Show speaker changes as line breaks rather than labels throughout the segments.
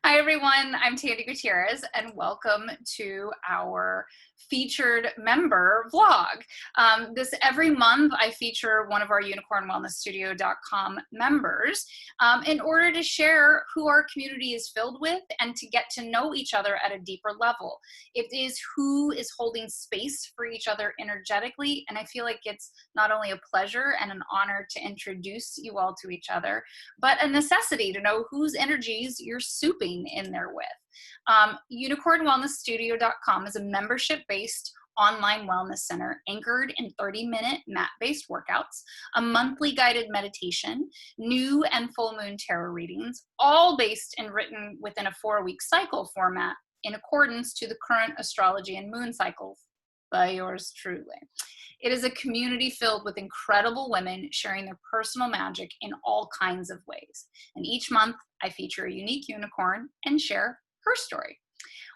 Hi, everyone. I'm Tandy Gutierrez, and welcome to our featured member vlog. Every month, I feature one of our unicornwellnessstudio.com members in order to share who our community is filled with and to get to know each other at a deeper level. It is who is holding space for each other energetically, and I feel like it's not only a pleasure and an honor to introduce you all to each other, but a necessity to know whose energies you're souping in there with. Unicornwellnessstudio.com is a membership-based online wellness center anchored in 30-minute mat-based workouts, a monthly guided meditation, new and full moon tarot readings, all based and written within a 4-week cycle format in accordance to the current astrology and moon cycles by yours truly. It is a community filled with incredible women sharing their personal magic in all kinds of ways. And each month, I feature a unique unicorn and share her story.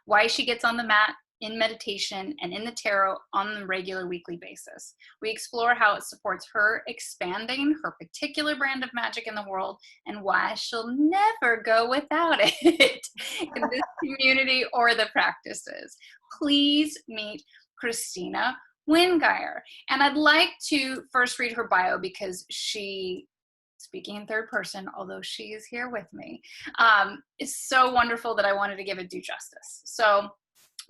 Why she gets on the mat, in meditation, and in the tarot on a regular weekly basis. We explore how it supports her expanding her particular brand of magic in the world and why she'll never go without it in this community or the practices. Please meet Kristina Wingeier. And I'd like to first read her bio because she, speaking in third person, although she is here with me, is so wonderful that I wanted to give it due justice. So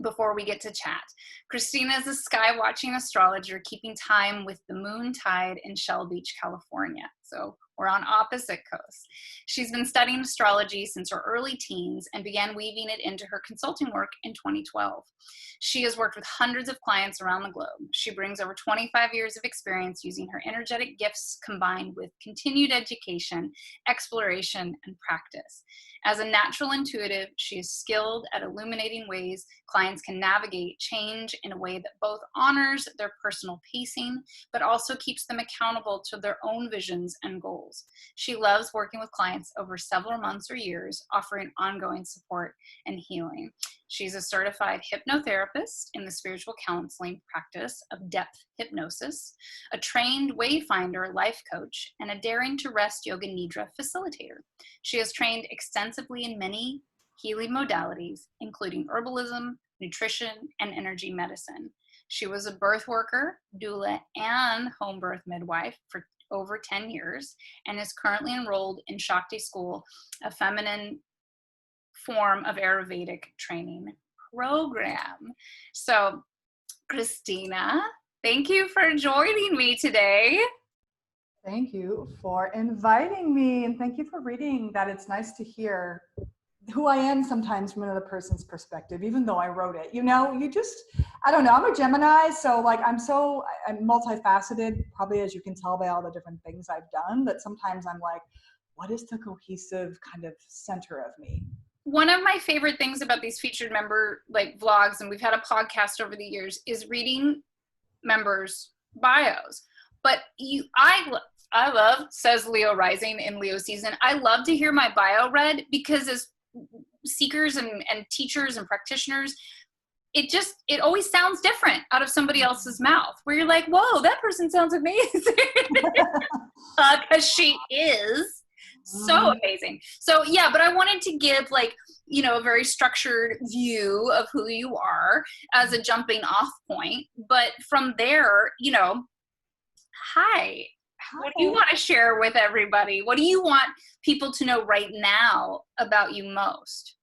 before we get to chat, Christina is a skywatching astrologer keeping time with the moon tide in Shell Beach, California. So we're on opposite coasts. She's been studying astrology since her early teens and began weaving it into her consulting work in 2012. She has worked with hundreds of clients around the globe. She brings over 25 years of experience using her energetic gifts combined with continued education, exploration, and practice. As a natural intuitive, she is skilled at illuminating ways clients can navigate change in a way that both honors their personal pacing, but also keeps them accountable to their own visions and goals. She loves working with clients over several months or years, offering ongoing support and healing. She's a certified hypnotherapist in the spiritual counseling practice of depth hypnosis, a trained wayfinder life coach, and a daring to rest yoga nidra facilitator. She has trained extensively in many healing modalities, including herbalism, nutrition, and energy medicine. She was a birth worker, doula, and home birth midwife for over 10 years and is currently enrolled in Shakti School, a feminine form of Ayurvedic training program. So, Christina, thank you for joining me today.
Thank you for inviting me, and thank you for reading that. It's nice to hear who I am sometimes from another person's perspective, even though I wrote it. You know, I don't know, I'm a Gemini, so like I'm multifaceted, probably as you can tell by all the different things I've done, that sometimes I'm like, what is the cohesive kind of center of me?
One of my favorite things about these featured member vlogs, and we've had a podcast over the years, is reading members' bios. But I love, says Leo rising in Leo season, I love to hear my bio read because as seekers and teachers and practitioners, it always sounds different out of somebody else's mouth where you're like, whoa, that person sounds amazing. Because she is so amazing. So yeah, but I wanted to give a very structured view of who you are as a jumping off point. But from there, hi. What do you want to share with everybody? What do you want people to know right now about you most?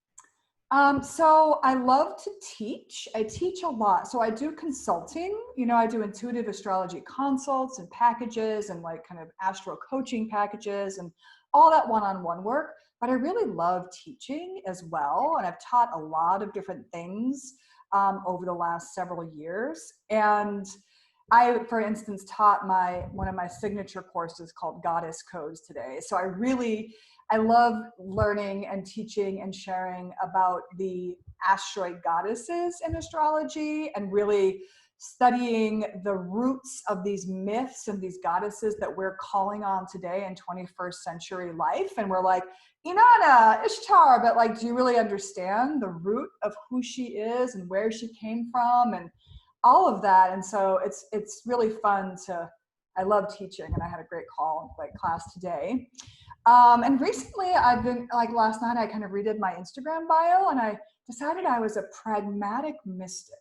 So I love to teach. I teach a lot. So I do consulting, I do intuitive astrology consults and packages and kind of astro coaching packages and all that one-on-one work. But I really love teaching as well. And I've taught a lot of different things over the last several years. And I, for instance, taught one of my signature courses called Goddess Codes today. So I love learning and teaching and sharing about the asteroid goddesses in astrology and really studying the roots of these myths and these goddesses that we're calling on today in 21st century life. And we're like, Inanna, Ishtar, but do you really understand the root of who she is and where she came from and all of that? And so it's really fun I love teaching, and I had a great class today. And recently I've been like last night, I kind of redid my Instagram bio and I decided I was a pragmatic mystic.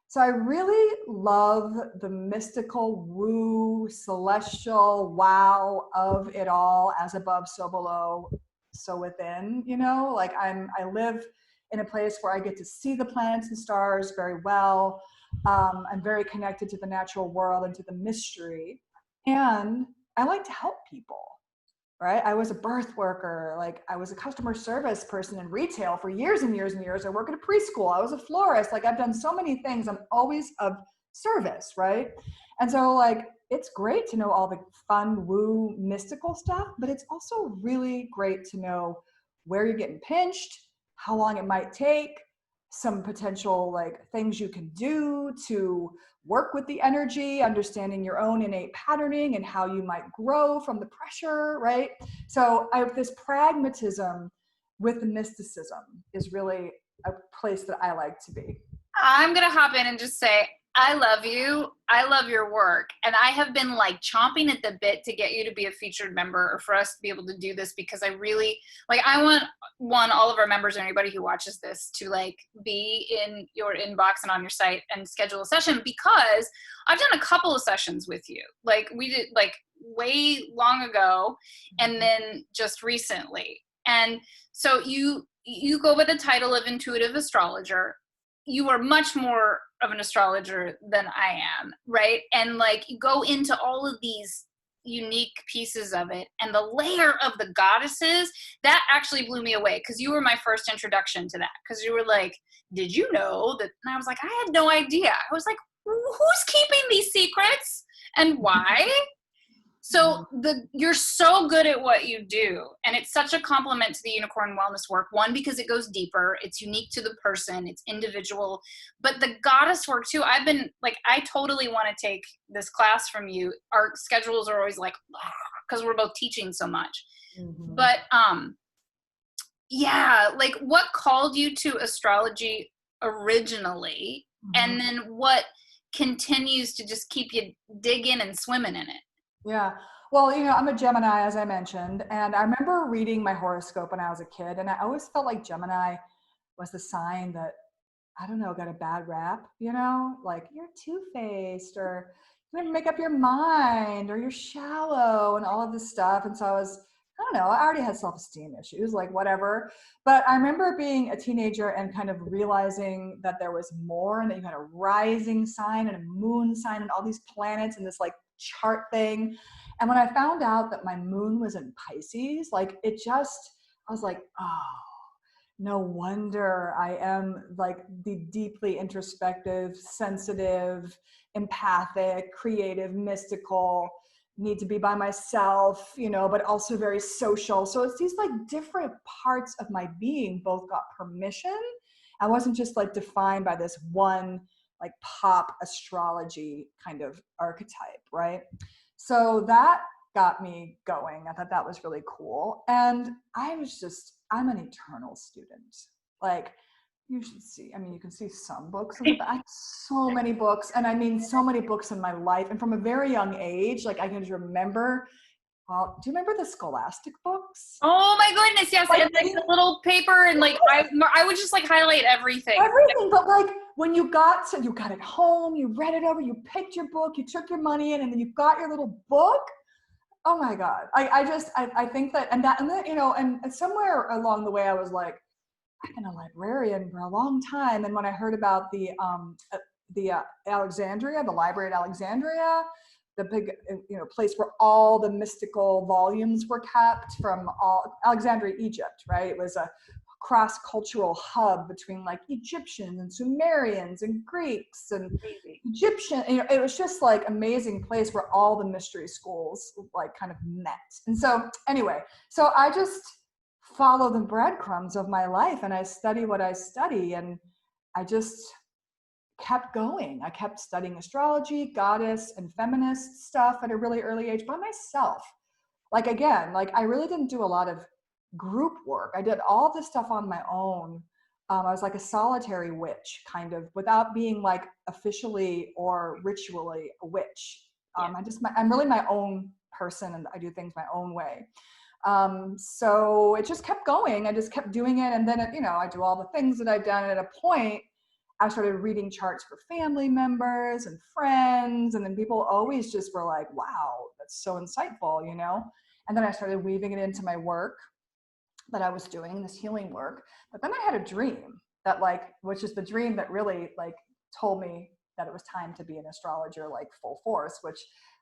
So I really love the mystical woo, celestial wow of it all, as above, so below, so within, you know, like I live in a place where I get to see the planets and stars very well. I'm very connected to the natural world and to the mystery. And I like to help people, right? I was a birth worker. Like I was a customer service person in retail for years and years and years. I work at a preschool. I was a florist. Like I've done so many things. I'm always of service, right? And so like, it's great to know all the fun, woo, mystical stuff, but it's also really great to know where you're getting pinched, how long it might take, some potential like things you can do to work with the energy, understanding your own innate patterning and how you might grow from the pressure, right? So I have this pragmatism with the mysticism is really a place that I like to be.
I'm going to hop in and just say, I love you. I love your work. And I have been like chomping at the bit to get you to be a featured member or for us to be able to do this because I really like, I want all of our members or anybody who watches this to like be in your inbox and on your site and schedule a session because I've done a couple of sessions with you. Like we did like way long ago and then just recently. And so you go by the title of intuitive astrologer. You are much more of an astrologer than I am, right? And like you go into all of these unique pieces of it and the layer of the goddesses, that actually blew me away because you were my first introduction to that. Because you were like, did you know that? And I was like, I had no idea. I was like, who's keeping these secrets and why? So you're so good at what you do. And it's such a compliment to the unicorn wellness work. One, because it goes deeper. It's unique to the person. It's individual. But the goddess work too, I've been like, I totally want to take this class from you. Our schedules are always like, because we're both teaching so much. Mm-hmm. But yeah, like what called you to astrology originally? Mm-hmm. And then what continues to just keep you digging and swimming in it?
Yeah. Well, you know, I'm a Gemini, as I mentioned, and I remember reading my horoscope when I was a kid, and I always felt like Gemini was the sign that, I don't know, got a bad rap, you know, like you're two-faced or you never make up your mind or you're shallow and all of this stuff. And so I don't know, I already had self-esteem issues, like whatever. But I remember being a teenager and kind of realizing that there was more and that you had a rising sign and a moon sign and all these planets and this like chart thing. And when I found out that my moon was in Pisces, like I was like, oh, no wonder I am like the deeply introspective, sensitive, empathic, creative, mystical, need to be by myself, you know, but also very social. So it's these like different parts of my being both got permission. I wasn't just like defined by this one like pop astrology kind of archetype, right? So that got me going. I thought that was really cool. And I'm an eternal student. Like you should see, I mean, you can see some books, I have so many books. And I mean, so many books in my life. And from a very young age, like I can just remember, well, do you remember the Scholastic books?
Oh my goodness, yes. Like, and like the little paper and like, I would just like highlight everything.
Everything, but like when you got it home, you read it over, you picked your book, you took your money in, and then you got your little book. Oh my God. I think that, and then, you know, and somewhere along the way, I was like, I've been a librarian for a long time. And when I heard about the Alexandria, the library at Alexandria, the big, you know, place where all the mystical volumes were kept from all Alexandria, Egypt, right? It was a cross-cultural hub between like Egyptians and Sumerians and Greeks and Egyptian, you know, it was just like amazing place where all the mystery schools like kind of met. And so anyway, so I just follow the breadcrumbs of my life and I study what I study and I just kept going. I kept studying astrology, goddess and feminist stuff at a really early age by myself. Like again, like I really didn't do a lot of group work. I did all this stuff on my own. I was like a solitary witch, kind of, without being like officially or ritually a witch. I'm really my own person and I do things my own way. So it just kept going. I just kept doing it. And then, I do all the things that I've done. And at a point, I started reading charts for family members and friends. And then people always just were like, wow, that's so insightful, And then I started weaving it into my work that I was doing, this healing work. But then I had a dream that which is the dream that really told me that it was time to be an astrologer, full force, which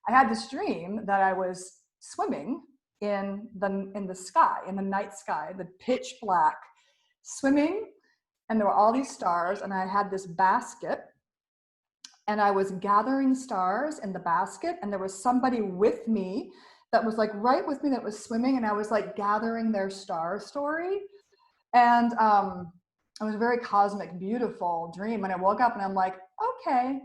I had this dream that I was swimming in the sky, in the night sky, the pitch black, swimming, and there were all these stars, and I had this basket, and I was gathering stars in the basket, and there was somebody with me that was right with me that was swimming, and I was gathering their star story. And it was a very cosmic, beautiful dream. And I woke up and I'm like, okay,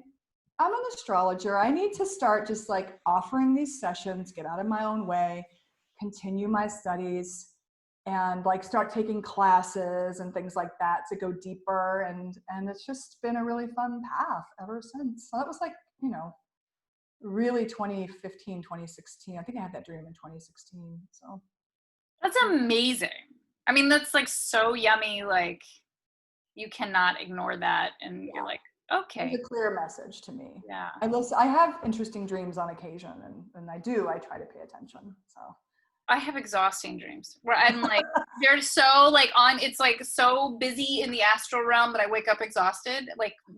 I'm an astrologer. I need to start just offering these sessions, get out of my own way, continue my studies, and start taking classes and things like that to go deeper. And it's just been a really fun path ever since. So that was really 2015, 2016. I think I had that dream in 2016. So
that's amazing. I mean, that's so yummy. You cannot ignore that. And you're okay.
It's a clear message to me.
Yeah.
I have interesting dreams on occasion, and I try to pay attention. So
I have exhausting dreams where I'm they're so it's so busy in the astral realm that I wake up exhausted.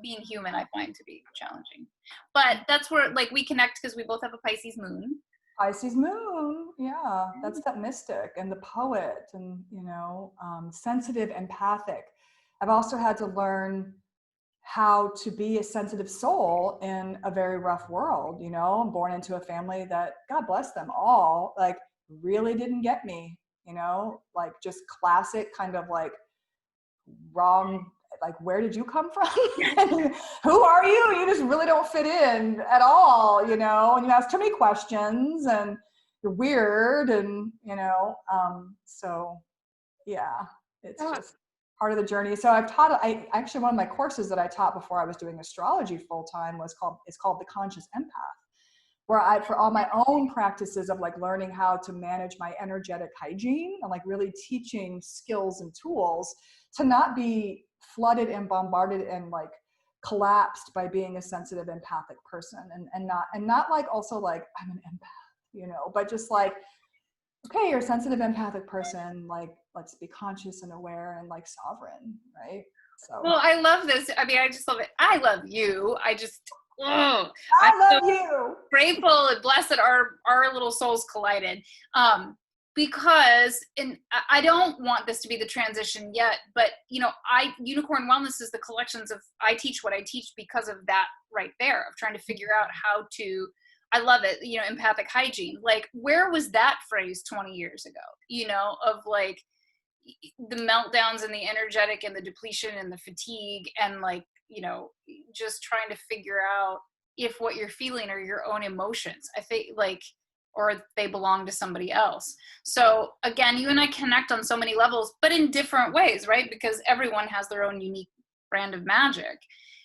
Being human, I find to be challenging. But that's where we connect because we both have a Pisces moon.
Pisces moon, yeah, that's that mystic and the poet, and sensitive, empathic. I've also had to learn how to be a sensitive soul in a very rough world. I'm born into a family that, God bless them all, really didn't get me, just classic kind of wrong, where did you come from? Who are you? You just really don't fit in at all, and you ask too many questions and you're weird, and so yeah, it's just part of the journey. So I actually, one of my courses that I taught before I was doing astrology full time is called The Conscious Empath, where for all my own practices of learning how to manage my energetic hygiene and really teaching skills and tools to not be flooded and bombarded and collapsed by being a sensitive, empathic person, and not also I'm an empath, but just okay, you're a sensitive, empathic person, let's be conscious and aware and sovereign, right? So
well, I love this. I mean, I just love it. I love you. I'm
love you.
Grateful and blessed that our little souls collided. Because I don't want this to be the transition yet, but Unicorn Wellness is the collections of, I teach what I teach because of that right there, of trying to figure out how to, I love it, empathic hygiene. Where was that phrase 20 years ago, of the meltdowns and the energetic and the depletion and the fatigue and just trying to figure out if what you're feeling are your own emotions. I think or they belong to somebody else. So again, you and I connect on so many levels, but in different ways, right? Because everyone has their own unique brand of magic.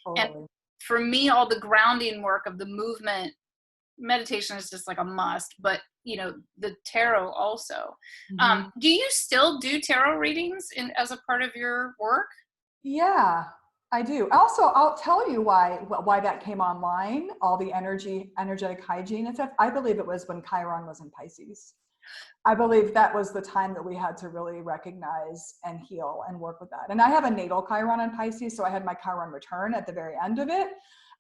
Totally.
And for me, all the grounding work of the movement, meditation is just a must, but the tarot also.
Mm-hmm.
Do you still do tarot readings as a part of your work?
Yeah, I do. Also, I'll tell you why that came online, all the energetic hygiene and stuff. I believe it was when Chiron was in Pisces. I believe that was the time that we had to really recognize and heal and work with that. And I have a natal Chiron in Pisces, so I had my Chiron return at the very end of it.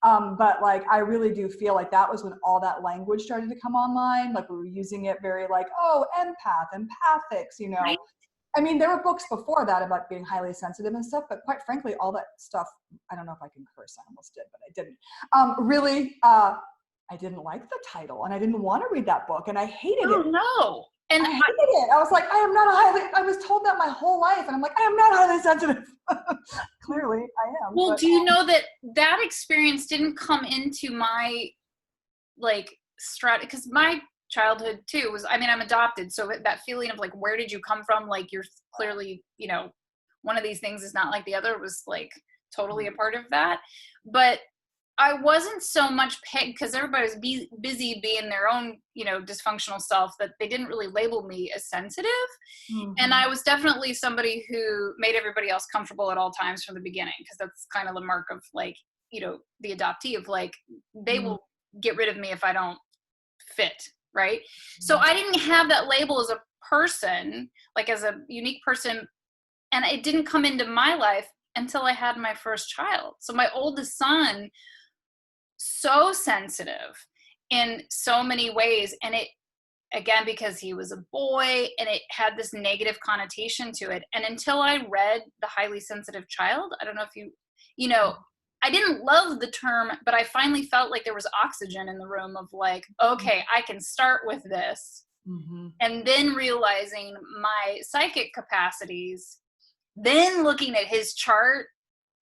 But I really do feel that was when all that language started to come online. We were using it very empath, empathics,
Right.
I mean, there were books before that about being highly sensitive and stuff, but quite frankly, all that stuff, I don't know if I can curse, I almost did, but I didn't. Really, I didn't like the title, and I didn't want to read that book, and I hated it.
Oh, no. And
I hated it. I was I was told that my whole life, and I'm I am not highly sensitive. Clearly, I am.
Well, do you know that experience didn't come into my, because my childhood too was, I'm adopted. So that feeling of where did you come from? You're clearly, one of these things is not like the other, was totally a part of that. But I wasn't so much pegged because everybody was busy being their own, dysfunctional self, that they didn't really label me as sensitive. And I was definitely somebody who made everybody else comfortable at all times from the beginning, because that's kind of the mark of like, the adoptee of like, they will get rid of me if I don't fit, right? So I didn't have that label as a person, like as a unique person. And it didn't come into my life until I had my first child. So my oldest son, so sensitive in so many ways. And it, again, because he was a boy, and it had this negative connotation to it. And until I read The Highly Sensitive Child, I don't know if I didn't love the term, but I finally felt like there was oxygen in the room of like, okay, I can start with this. And then realizing my psychic capacities, then looking at his chart,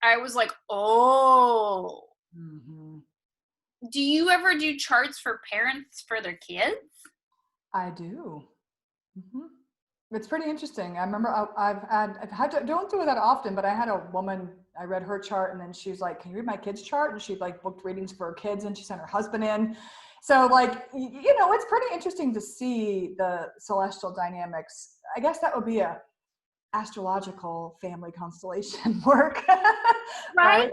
I was like, oh. Do you ever do charts for parents for their kids?
I do. It's pretty interesting. I remember I've had to, don't do it that often, but I had a woman, I read her chart, and then she was like, can you read my kids' chart? And she like booked readings for her kids, and she sent her husband in. So like, it's pretty interesting to see the celestial dynamics. I guess that would be a astrological family constellation work.
Right?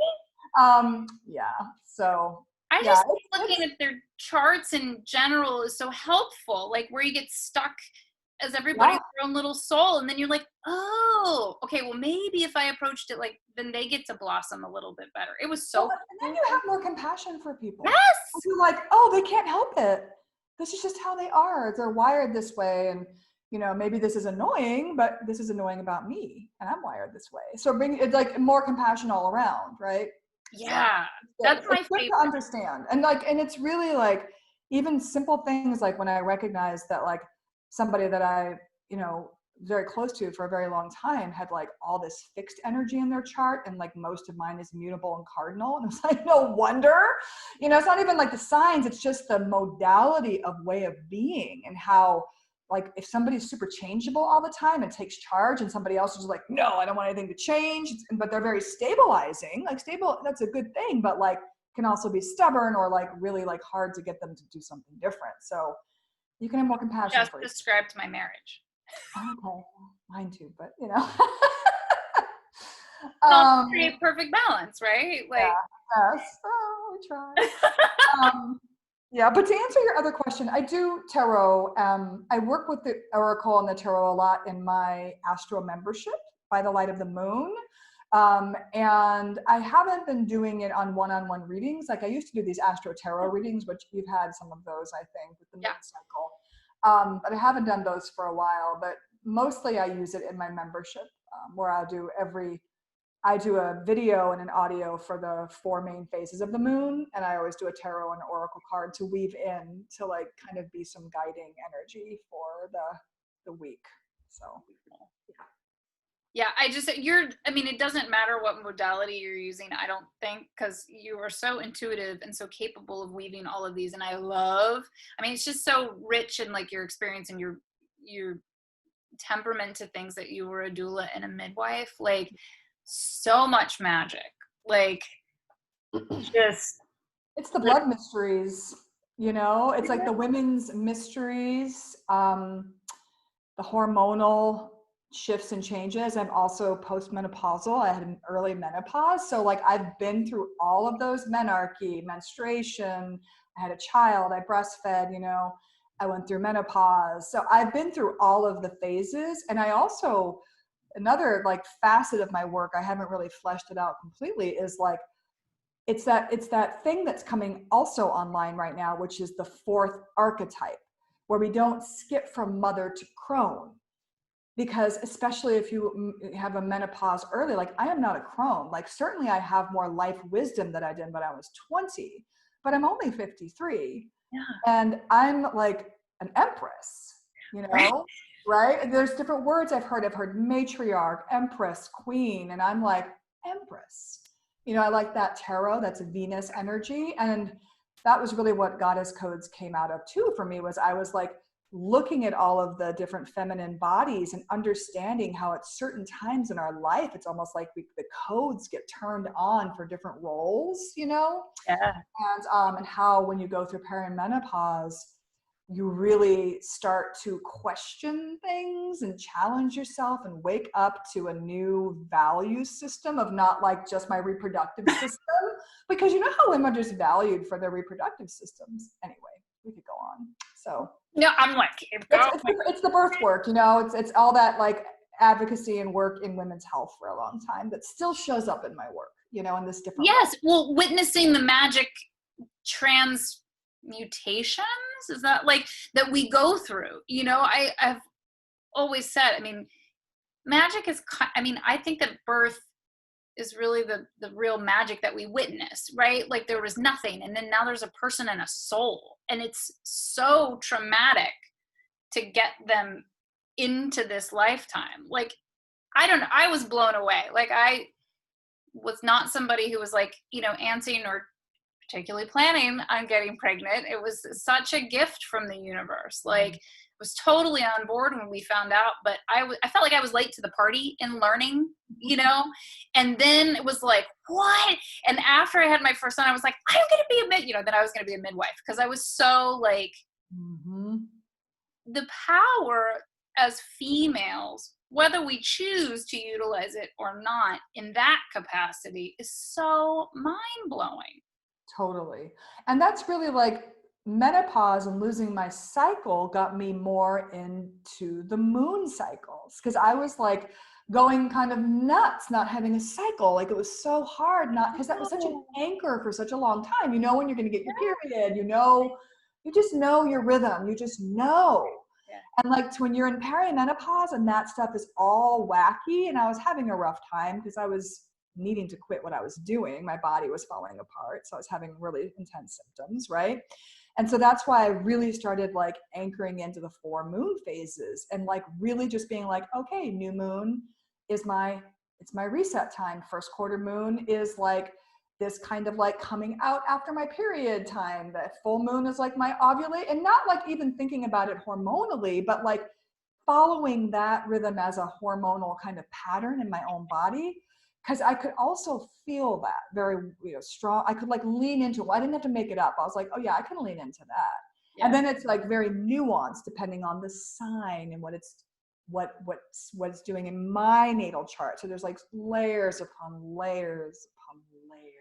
Yeah. So
I just think looking at their charts in general is so helpful, like where you get stuck as everybody's their own little soul, and then you're like, oh, okay, well maybe if I approached it like, then they get to blossom a little bit better. It was so
and then you have more compassion for people.
Yes.
You're like, oh, they can't help it. This is just how they are. They're wired this way, and maybe this is annoying, but this is annoying about me, and I'm wired this way. So bring it like more compassion all around, right?
Yeah,
so
that's my
favorite. To understand, and it's really like even simple things like when I recognize that like somebody that I very close to for a very long time had like all this fixed energy in their chart, and like most of mine is mutable and cardinal, and it's like no wonder. It's not even like the signs, it's just the modality of way of being, and how like if somebody's super changeable all the time and takes charge, and somebody else is like, no, I don't want anything to change, but they're very stabilizing, like stable, that's a good thing, but like can also be stubborn or like really like hard to get them to do something different. So you can have more compassion.
Just described my marriage.
Okay, mine too, but
create perfect balance, right? Like,
yes, we try. Yeah, but to answer your other question, I do tarot. I work with the Oracle and the tarot a lot in my Astro membership by the light of the moon. And I haven't been doing it on one-on-one readings. Like I used to do these Astro tarot readings, which you've had some of those, I think, with the moon cycle. But I haven't done those for a while, but mostly I use it in my membership, where I do a video and an audio for the 4 main phases of the moon, and I always do a tarot and oracle card to weave in to like kind of be some guiding energy for the week. So
yeah, it doesn't matter what modality you're using, I don't think, because you are so intuitive and so capable of weaving all of these. And it's just so rich in like your experience and your temperament to things, that you were a doula and a midwife, like so much magic, like just
it's the blood mysteries, it's like the women's mysteries, the hormonal shifts and changes. I'm also postmenopausal. I had an early menopause, so like I've been through all of those: menarche, menstruation, I had a child, I breastfed, I went through menopause. So I've been through all of the phases. And I also, another like facet of my work, I haven't really fleshed it out completely, is like it's that thing that's coming also online right now, which is the 4th archetype, where we don't skip from mother to crone. Because especially if you have a menopause early, like I am not a crone. Like certainly I have more life wisdom than I did when I was 20, but I'm only 53.
Yeah.
And I'm like an empress, right? There's different words I've heard. I've heard matriarch, empress, queen, and I'm like empress. I like that tarot, that's a Venus energy. And that was really what Goddess Codes came out of too for me, was I was like looking at all of the different feminine bodies and understanding how at certain times in our life, it's almost like the codes get turned on for different roles, you know?
Yeah.
And how when you go through perimenopause, you really start to question things and challenge yourself and wake up to a new value system of not like just my reproductive system, because you know how women are just valued for their reproductive systems. Anyway, we could go on. So
No, I'm like, keep going.
it's the birth work, you know, it's all that like advocacy and work in women's health for a long time that still shows up in my work, you know, in this different
Yes.
way.
Well, witnessing the magic transmutations, is that like that we go through, you know, I've always said, I mean, magic is, I mean, I think that birth is really the real magic that we witness, right? Like there was nothing, and then now there's a person and a soul, and it's so traumatic to get them into this lifetime. Like, I don't know, I was blown away. Like I was not somebody who was like, you know, antsy or particularly planning on getting pregnant. It was such a gift from the universe. Like, I was totally on board when we found out, but I felt like I was late to the party in learning, you know? And then it was like, what? And after I had my first son, I was like, I'm going to be then I was going to be a midwife, because I was so like, the power as females, whether we choose to utilize it or not in that capacity, is so mind-blowing.
Totally. And that's really like menopause and losing my cycle got me more into the moon cycles, because I was like going kind of nuts not having a cycle. Like it was so hard not, because that was such an anchor for such a long time. You know when you're going to get your period, you know, you just know your rhythm, you just know. And like when you're in perimenopause and that stuff is all wacky, and I was having a rough time because I was needing to quit what I was doing. My body was falling apart. So I was having really intense symptoms, right? And so that's why I really started like anchoring into the 4 moon phases and like really just being like, okay, new moon is it's my reset time. First quarter moon is like this kind of like coming out after my period time. The full moon is like my ovulate, and not like even thinking about it hormonally, but like following that rhythm as a hormonal kind of pattern in my own body. Because I could also feel that very, you know, strong. I could like lean into it. I didn't have to make it up. I was like, oh yeah, I can lean into that. Yeah. And then it's like very nuanced depending on the sign and what it's doing in my natal chart. So there's like layers upon layers upon layers.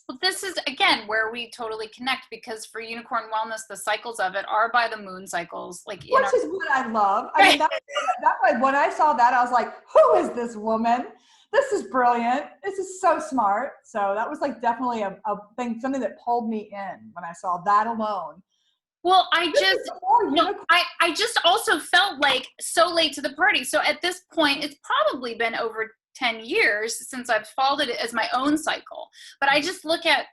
Well, this is, again, where we totally connect, because for Unicorn Wellness, the cycles of it are by the moon cycles. Like,
which is what I love. I mean, that when I saw that, I was like, who is this woman? This is brilliant. This is so smart. So that was like definitely a thing, something that pulled me in when I saw that alone.
Well, I just also felt like so late to the party. So at this point, it's probably been over 10 years since I've followed it as my own cycle. But I just look at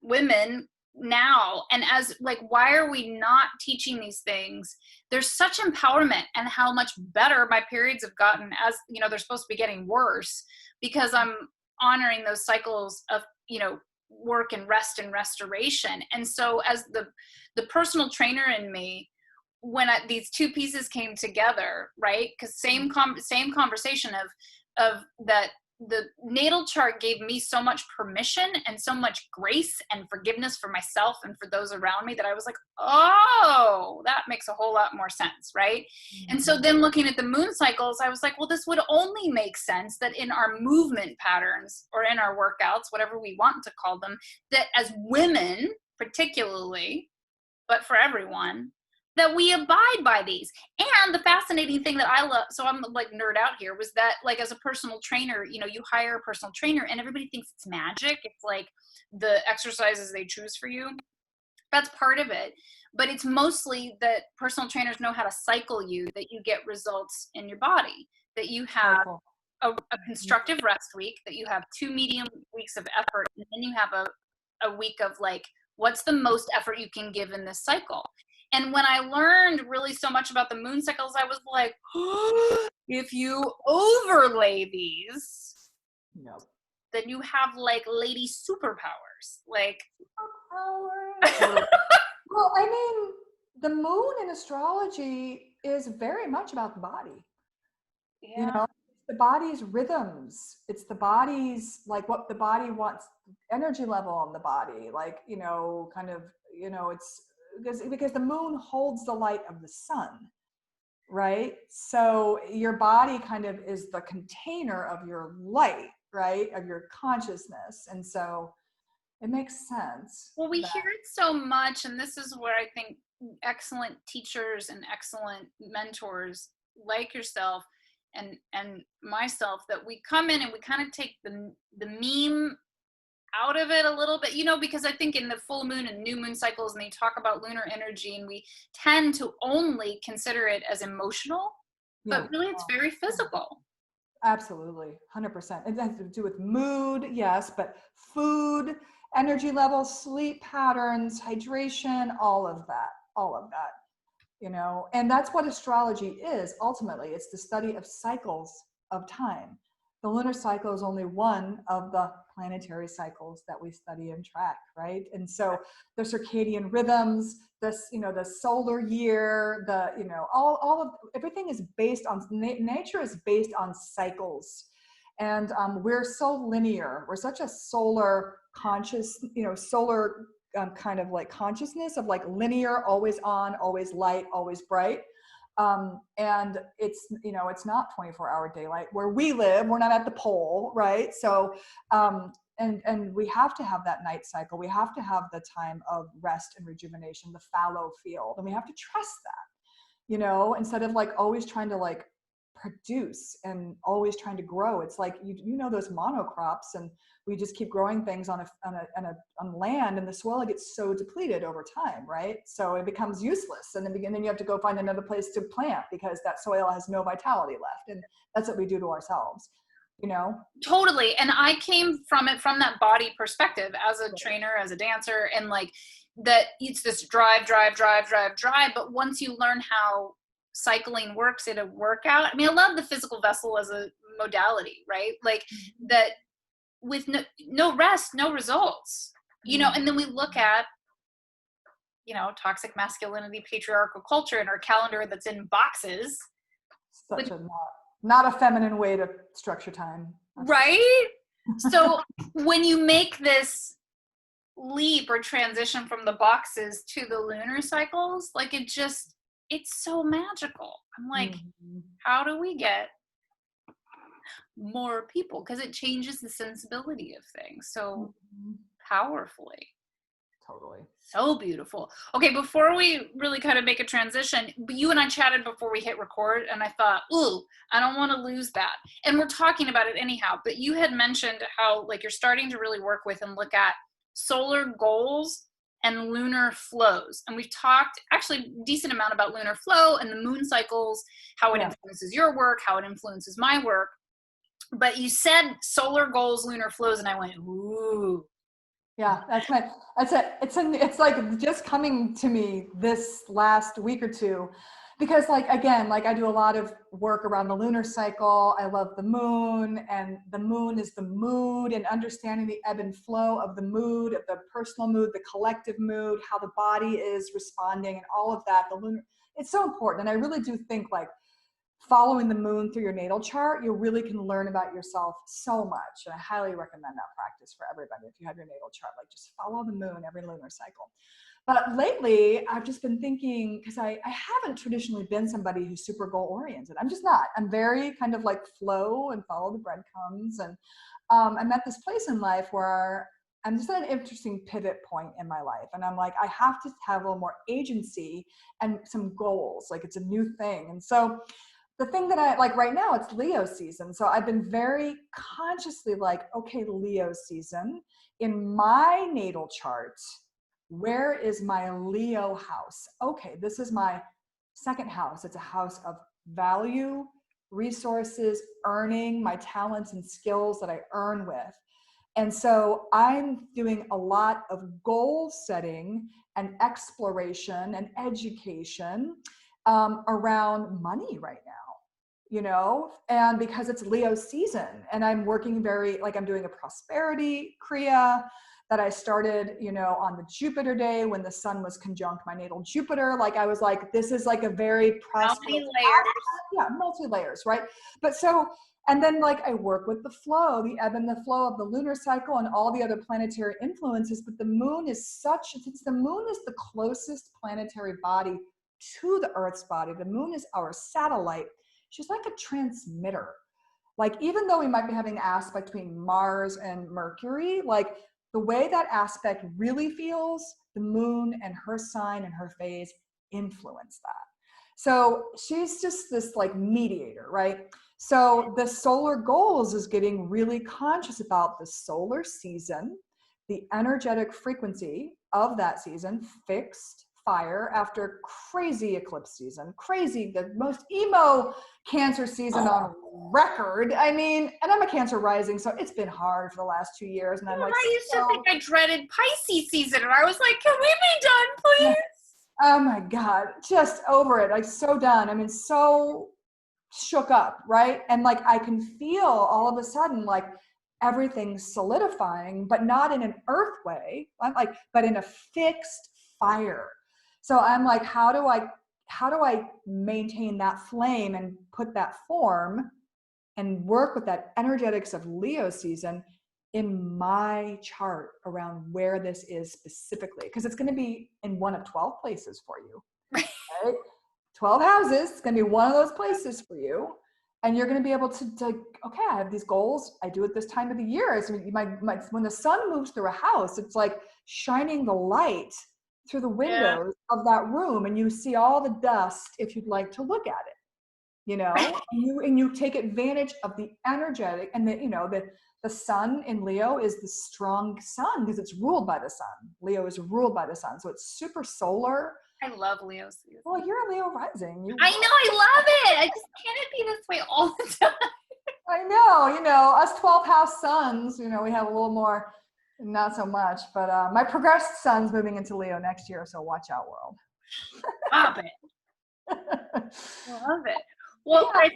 women now, and as like, why are we not teaching these things? There's such empowerment, and how much better my periods have gotten, as you know, they're supposed to be getting worse, because I'm honoring those cycles of, you know, work and rest and restoration. And so as the personal trainer in me, when these two pieces came together, right? Because same conversation of that, the natal chart gave me so much permission and so much grace and forgiveness for myself and for those around me, that I was like, oh, that makes a whole lot more sense, right? Mm-hmm. And so then looking at the moon cycles, I was like, well, this would only make sense that in our movement patterns or in our workouts, whatever we want to call them, that as women particularly, but for everyone, that we abide by these. And the fascinating thing that I love, so I'm like nerd out here, was that like as a personal trainer, you know, you hire a personal trainer and everybody thinks it's magic. It's like the exercises they choose for you. That's part of it. But it's mostly that personal trainers know how to cycle you, that you get results in your body, that you have a constructive rest week, that you have 2 medium weeks of effort, and then you have a week of like, what's the most effort you can give in this cycle? And when I learned really so much about the moon cycles, I was like, oh, if you overlay these, then you have like lady superpowers. Like,
well, I mean, the moon in astrology is very much about the body. You
Yeah.
know, it's the body's rhythms. It's the body's, like, what the body wants, energy level on the body, like, you know, kind of, you know, it's because the moon holds the light of the sun, right? So your body kind of is the container of your light, right? Of your consciousness. And so it makes sense
Well, we
that,
hear it so much, and this is where I think excellent teachers and excellent mentors like yourself and myself, that we come in and we kind of take the meme out of it a little bit, because I think in the full moon and new moon cycles, and they talk about lunar energy, and we tend to only consider it as emotional,
yeah.
but really it's very physical.
Absolutely, 100%. It has to do with mood, yes, but food, energy levels, sleep patterns, hydration, all of that, you know. And that's what astrology is ultimately. It's the study of cycles of time. The lunar cycle is only one of the planetary cycles that we study and track, right? And so the circadian rhythms, this, you know, the solar year, the, you know, all of everything is based on, nature is based on cycles. And we're so linear. We're such a solar conscious, you know, solar kind of like consciousness of like linear, always on, always light, always bright. And it's, you know, it's not 24-hour daylight where we live. We're not at the pole, right? So and we have to have that night cycle. We have to have the time of rest and rejuvenation, the fallow field, and we have to trust that, you know, instead of like always trying to like produce and always trying to grow. It's like, you know, those monocrops, and we just keep growing things on land, and the soil gets so depleted over time, right? So it becomes useless, and then you have to go find another place to plant because that soil has no vitality left. And that's what we do to ourselves, you know.
Totally. And I came from it from that body perspective as a trainer, as a dancer, and like that it's this drive. But once you learn how cycling works in a workout, I mean, I love the physical vessel as a modality, right? Like that with no rest, no results, and then we look at, toxic masculinity, patriarchal culture in our calendar that's in boxes.
Such a not a feminine way to structure time.
Right? So when you make this leap or transition from the boxes to the lunar cycles, like it's so magical. I'm like, how do we get more people? Because it changes the sensibility of things so powerfully.
Totally.
So beautiful. Okay, before we really kind of make a transition, you and I chatted before we hit record, and I thought, ooh, I don't want to lose that. And we're talking about it anyhow, but you had mentioned how like you're starting to really work with and look at solar goals and lunar flows. And we've talked actually a decent amount about lunar flow and the moon cycles, how it influences your work, how it influences my work. But you said solar goals, lunar flows, and I went, ooh.
Yeah, it's like just coming to me this last week or two, because like, again, like I do a lot of work around the lunar cycle. I love the moon, and the moon is the mood, and understanding the ebb and flow of the mood, of the personal mood, the collective mood, how the body is responding, and all of that. The lunar, it's so important. And I really do think like following the moon through your natal chart, you really can learn about yourself so much. And I highly recommend that practice for everybody. If you have your natal chart, like just follow the moon every lunar cycle. But lately I've just been thinking, because I haven't traditionally been somebody who's super goal oriented. I'm just not. I'm very kind of like flow and follow the breadcrumbs. And I'm at this place in life where I'm just at an interesting pivot point in my life. And I'm like, I have to have a little more agency and some goals. Like it's a new thing. And so the thing that I like right now, it's Leo season. So I've been very consciously like, okay, Leo season in my natal chart, where is my Leo house? Okay, this is my second house. It's a house of value, resources, earning, my talents and skills that I earn with. And so I'm doing a lot of goal setting and exploration and education around money right now. And because it's Leo season, and I'm working very, like I'm doing a prosperity kriya, that I started, you know, on the Jupiter day when the sun was conjunct my natal Jupiter. Like I was like, this is like a very
How
prosperous,
many layers?
yeah, multi-layers, right? But so, and then like I work with the flow, the ebb and the flow of the lunar cycle and all the other planetary influences. But the moon is such, since the moon is the closest planetary body to the Earth's body, the moon is our satellite. She's like a transmitter. Like, even though we might be having an aspect between Mars and Mercury, like the way that aspect really feels, the moon and her sign and her phase influence that. So she's just this like mediator, right? So the solar goals is getting really conscious about the solar season, the energetic frequency of that season, fixed fire after crazy eclipse season, crazy, the most emo Cancer season on record. I mean, and I'm a Cancer rising, so it's been hard for the last 2 years. And I'm like,
I used to think I dreaded Pisces season, and I was like, can we be done, please?
Oh my God, just over it. Like, so done. I mean, so shook up, right? And like, I can feel all of a sudden like everything's solidifying, but not in an earth way. I'm like, but in a fixed fire. So I'm like, how do I maintain that flame and put that form and work with that energetics of Leo season in my chart around where this is specifically? Because it's going to be in one of 12 places for you, right? 12 houses, it's going to be one of those places for you. And you're going to be able to okay, I have these goals. I do it this time of the year. So when the sun moves through a house, it's like shining the light through the windows of that room, and you see all the dust if you'd like to look at it, you know, and you take advantage of the energetic, and the, you know, the sun in Leo is the strong sun because it's ruled by the sun. Leo is ruled by the sun. So it's super solar.
I love Leo season.
Well, you're a Leo rising.
I know, I love it. I just can't be this way all the time.
I know, you know, us 12th house suns, you know, we have a little more, not so much, but my progressed sun's moving into Leo next year, so watch out, world.
Stop it. I love it. Well,
yeah,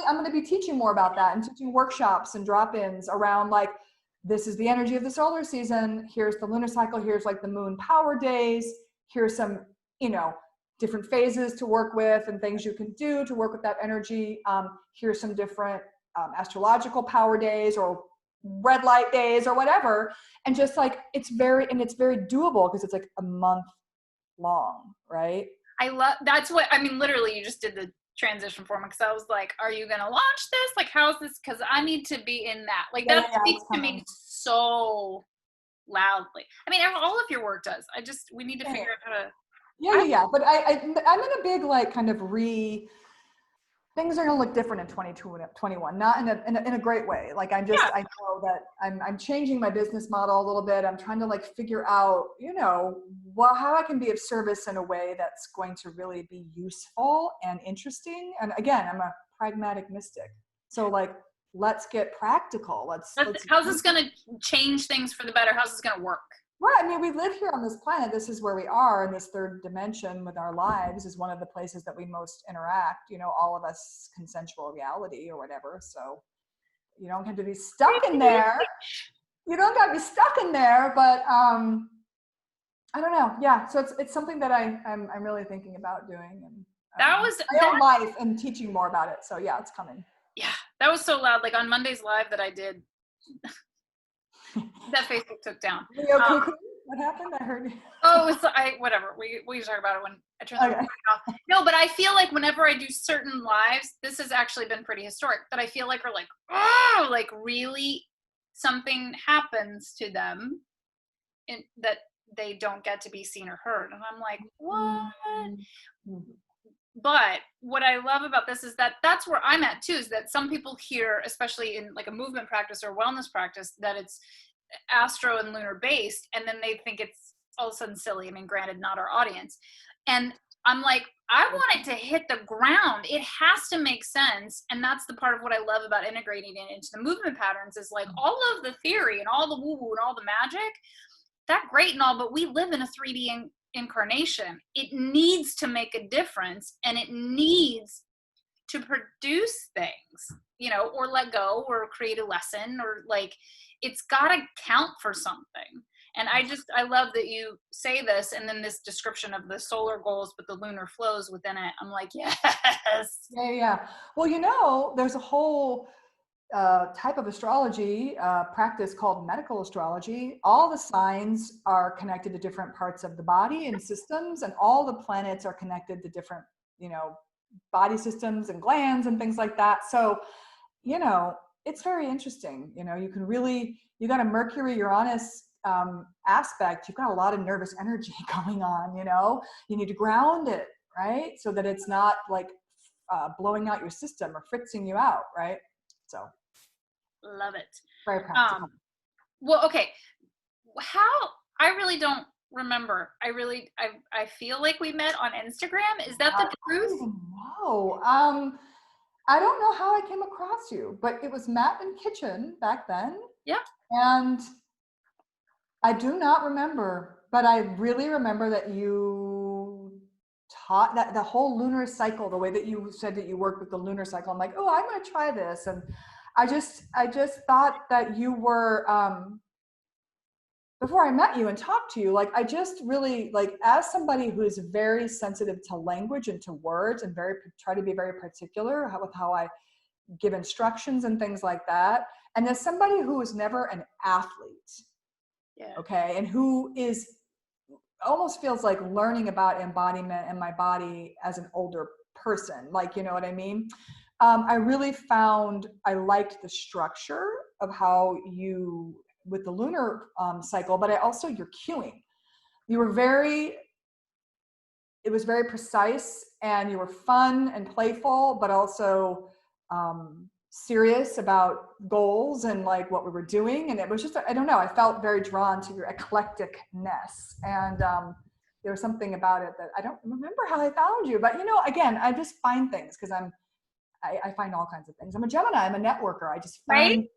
I'm going to be teaching more about that and teaching workshops and drop-ins around like, this is the energy of the solar season. Here's the lunar cycle. Here's like the moon power days. Here's some, you know, different phases to work with and things you can do to work with that energy. Here's some different astrological power days or red light days or whatever. And just like, it's very doable because it's like a month long, right?
I love, that's what, I mean, literally you just did the transition for me because I was like, are you going to launch this? Like, how's this? Because I need to be in that. Like, that speaks to me so loudly. I mean, all of your work does. We need to figure out how to.
Yeah. But I'm in a big, like, kind of things are going to look different in 2021, not in a great way. Like, I know that I'm changing my business model a little bit. I'm trying to like figure out, you know, how I can be of service in a way that's going to really be useful and interesting. And again, I'm a pragmatic mystic. So like, let's get practical.
How's this going to change things for the better? How's this going to work?
Right. I mean, we live here on this planet. This is where we are in this third dimension with our lives is one of the places that we most interact, you know, all of us consensual reality or whatever. So you don't have to be stuck in there. You don't got to be stuck in there, but I don't know. Yeah. So it's something that I'm really thinking about doing, and
that was
my own life and teaching more about it. So yeah, it's coming.
Yeah. That was so loud. Like on Monday's live that I did, that Facebook took down.
What happened? I heard.
Whatever. We can talk about it when I turn the recording off. No, but I feel like whenever I do certain lives, this has actually been pretty historic. That I feel like are like, oh, like really something happens to them, that they don't get to be seen or heard, and I'm like, what? Mm-hmm. But what I love about this is that that's where I'm at too, is that some people hear, especially in like a movement practice or wellness practice, that it's astro and lunar based, and then they think it's all of a sudden silly. I mean, granted, not our audience. And I'm like, I want it to hit the ground. It has to make sense. And that's the part of what I love about integrating it into the movement patterns is like all of the theory and all the woo-woo and all the magic, that's great and all, but we live in a 3D incarnation. It needs to make a difference, and it needs to produce things, you know, or let go or create a lesson, or like it's got to count for something. And I love that you say this, and then this description of the solar goals, but the lunar flows within it. I'm like, yes.
Yeah. Well, there's a whole type of astrology practice called medical astrology. All the signs are connected to different parts of the body and systems, and all the planets are connected to different, body systems and glands and things like that. So, it's very interesting. You got a Mercury Uranus aspect. You've got a lot of nervous energy going on. You need to ground it, right, so that it's not like blowing out your system or fritzing you out, right? So
love it.
Very practical.
Well, okay. I really don't remember. I feel like we met on Instagram. Is that the truth?
I don't even know. I don't know how I came across you, but it was Matt and Kitchen back then.
Yeah.
And I do not remember, but I really remember that you taught that the whole lunar cycle, the way that you said that you worked with the lunar cycle. I'm like, oh, I'm going to try this. And I just thought that you were, before I met you and talked to you, like, I just really, like, as somebody who is very sensitive to language and to words and try to be very particular with how I give instructions and things like that. And as somebody who was never an athlete, okay, and who almost feels like learning about embodiment and my body as an older person, like, you know what I mean? I really found I liked the structure of how you, with the lunar cycle, but also your cueing. It was very precise, and you were fun and playful, but also serious about goals and like what we were doing. And it was just, I don't know, I felt very drawn to your eclecticness. And there was something about it that I don't remember how I found you, but again, I just find things because I find all kinds of things. I'm a Gemini, I'm a networker. I just find.
Right?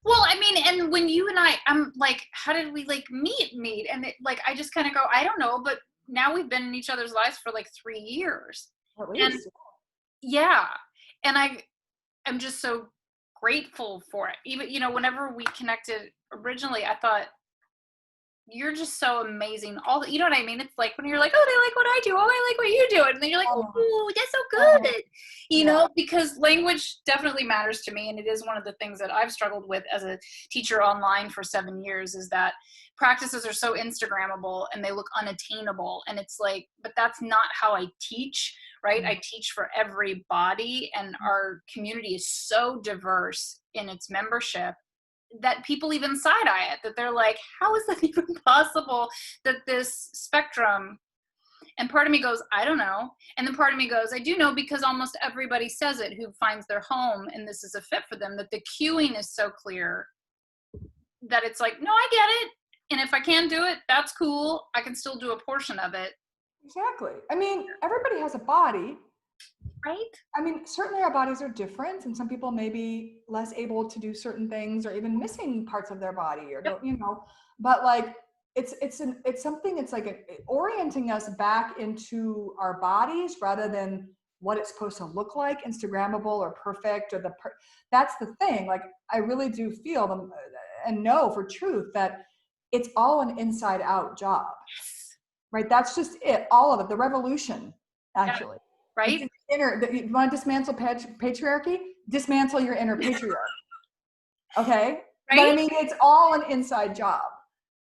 Well, I mean, and when you and I'm like, how did we like meet? And it, like, I just kind of go, I don't know, but now we've been in each other's lives for like 3 years.
At least.
And yeah. And I'm just so grateful for it. Even, whenever we connected originally, I thought, you're just so amazing. You know what I mean? It's like when you're like, oh, they like what I do. Oh, I like what you do. And then you're like, oh, that's so good. You know, because language definitely matters to me. And it is one of the things that I've struggled with as a teacher online for 7 years, is that practices are so Instagrammable and they look unattainable. And it's like, but that's not how I teach, right? I teach for every body, and our community is so diverse in its membership that people even side-eye it, that they're like, how is that even possible that this spectrum? And part of me goes, I don't know. And then part of me goes, I do know, because almost everybody says it who finds their home and this is a fit for them, that the cueing is so clear that it's like, no, I get it. And if I can do it, that's cool. I can still do a portion of it.
Exactly. I mean, everybody has a body.
Right?
I mean, certainly our bodies are different, and some people may be less able to do certain things, or even missing parts of their body, or but like it's something, it's like orienting us back into our bodies rather than what it's supposed to look like, Instagrammable or perfect, or that's the thing. Like, I really do feel them and know for truth that it's all an inside out job, right? That's just it, all of it, the revolution, actually.
Yeah. Right?
You want to dismantle patriarchy? Dismantle your inner patriarch. Okay? Right? But I mean, it's all an inside job.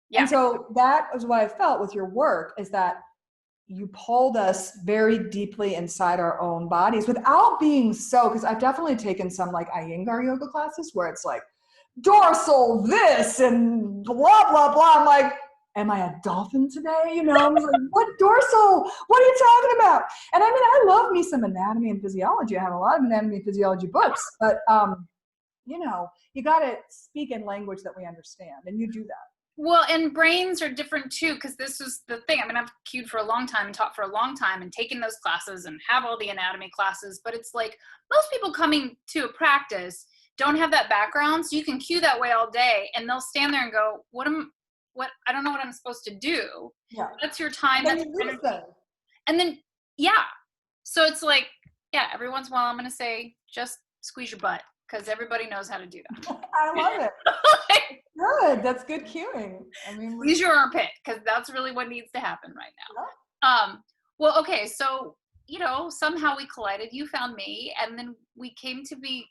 Yeah. And so that is what I felt with your work, is that you pulled us very deeply inside our own bodies without being so, because I've definitely taken some like Iyengar yoga classes where it's like dorsal this and blah, blah, blah. I'm like, am I a dolphin today? I was like, what dorsal? What are you talking about? And I mean, I love me some anatomy and physiology. I have a lot of anatomy and physiology books, but you got to speak in language that we understand, and you do that.
Well, and brains are different too, because this is the thing. I mean, I've cued for a long time and taught for a long time and taken those classes and have all the anatomy classes, but it's like most people coming to a practice don't have that background, so you can cue that way all day, and they'll stand there and go, I don't know what I'm supposed to do. Yeah. That's your time. That's your energy. And then, yeah. So it's like, yeah, every once in a while I'm going to say, just squeeze your butt. because everybody knows how to do that.
I love it. Good. That's good cueing. I mean,
Use your armpit, because that's really what needs to happen right now. Well, okay, so, somehow we collided. You found me, and then we came to be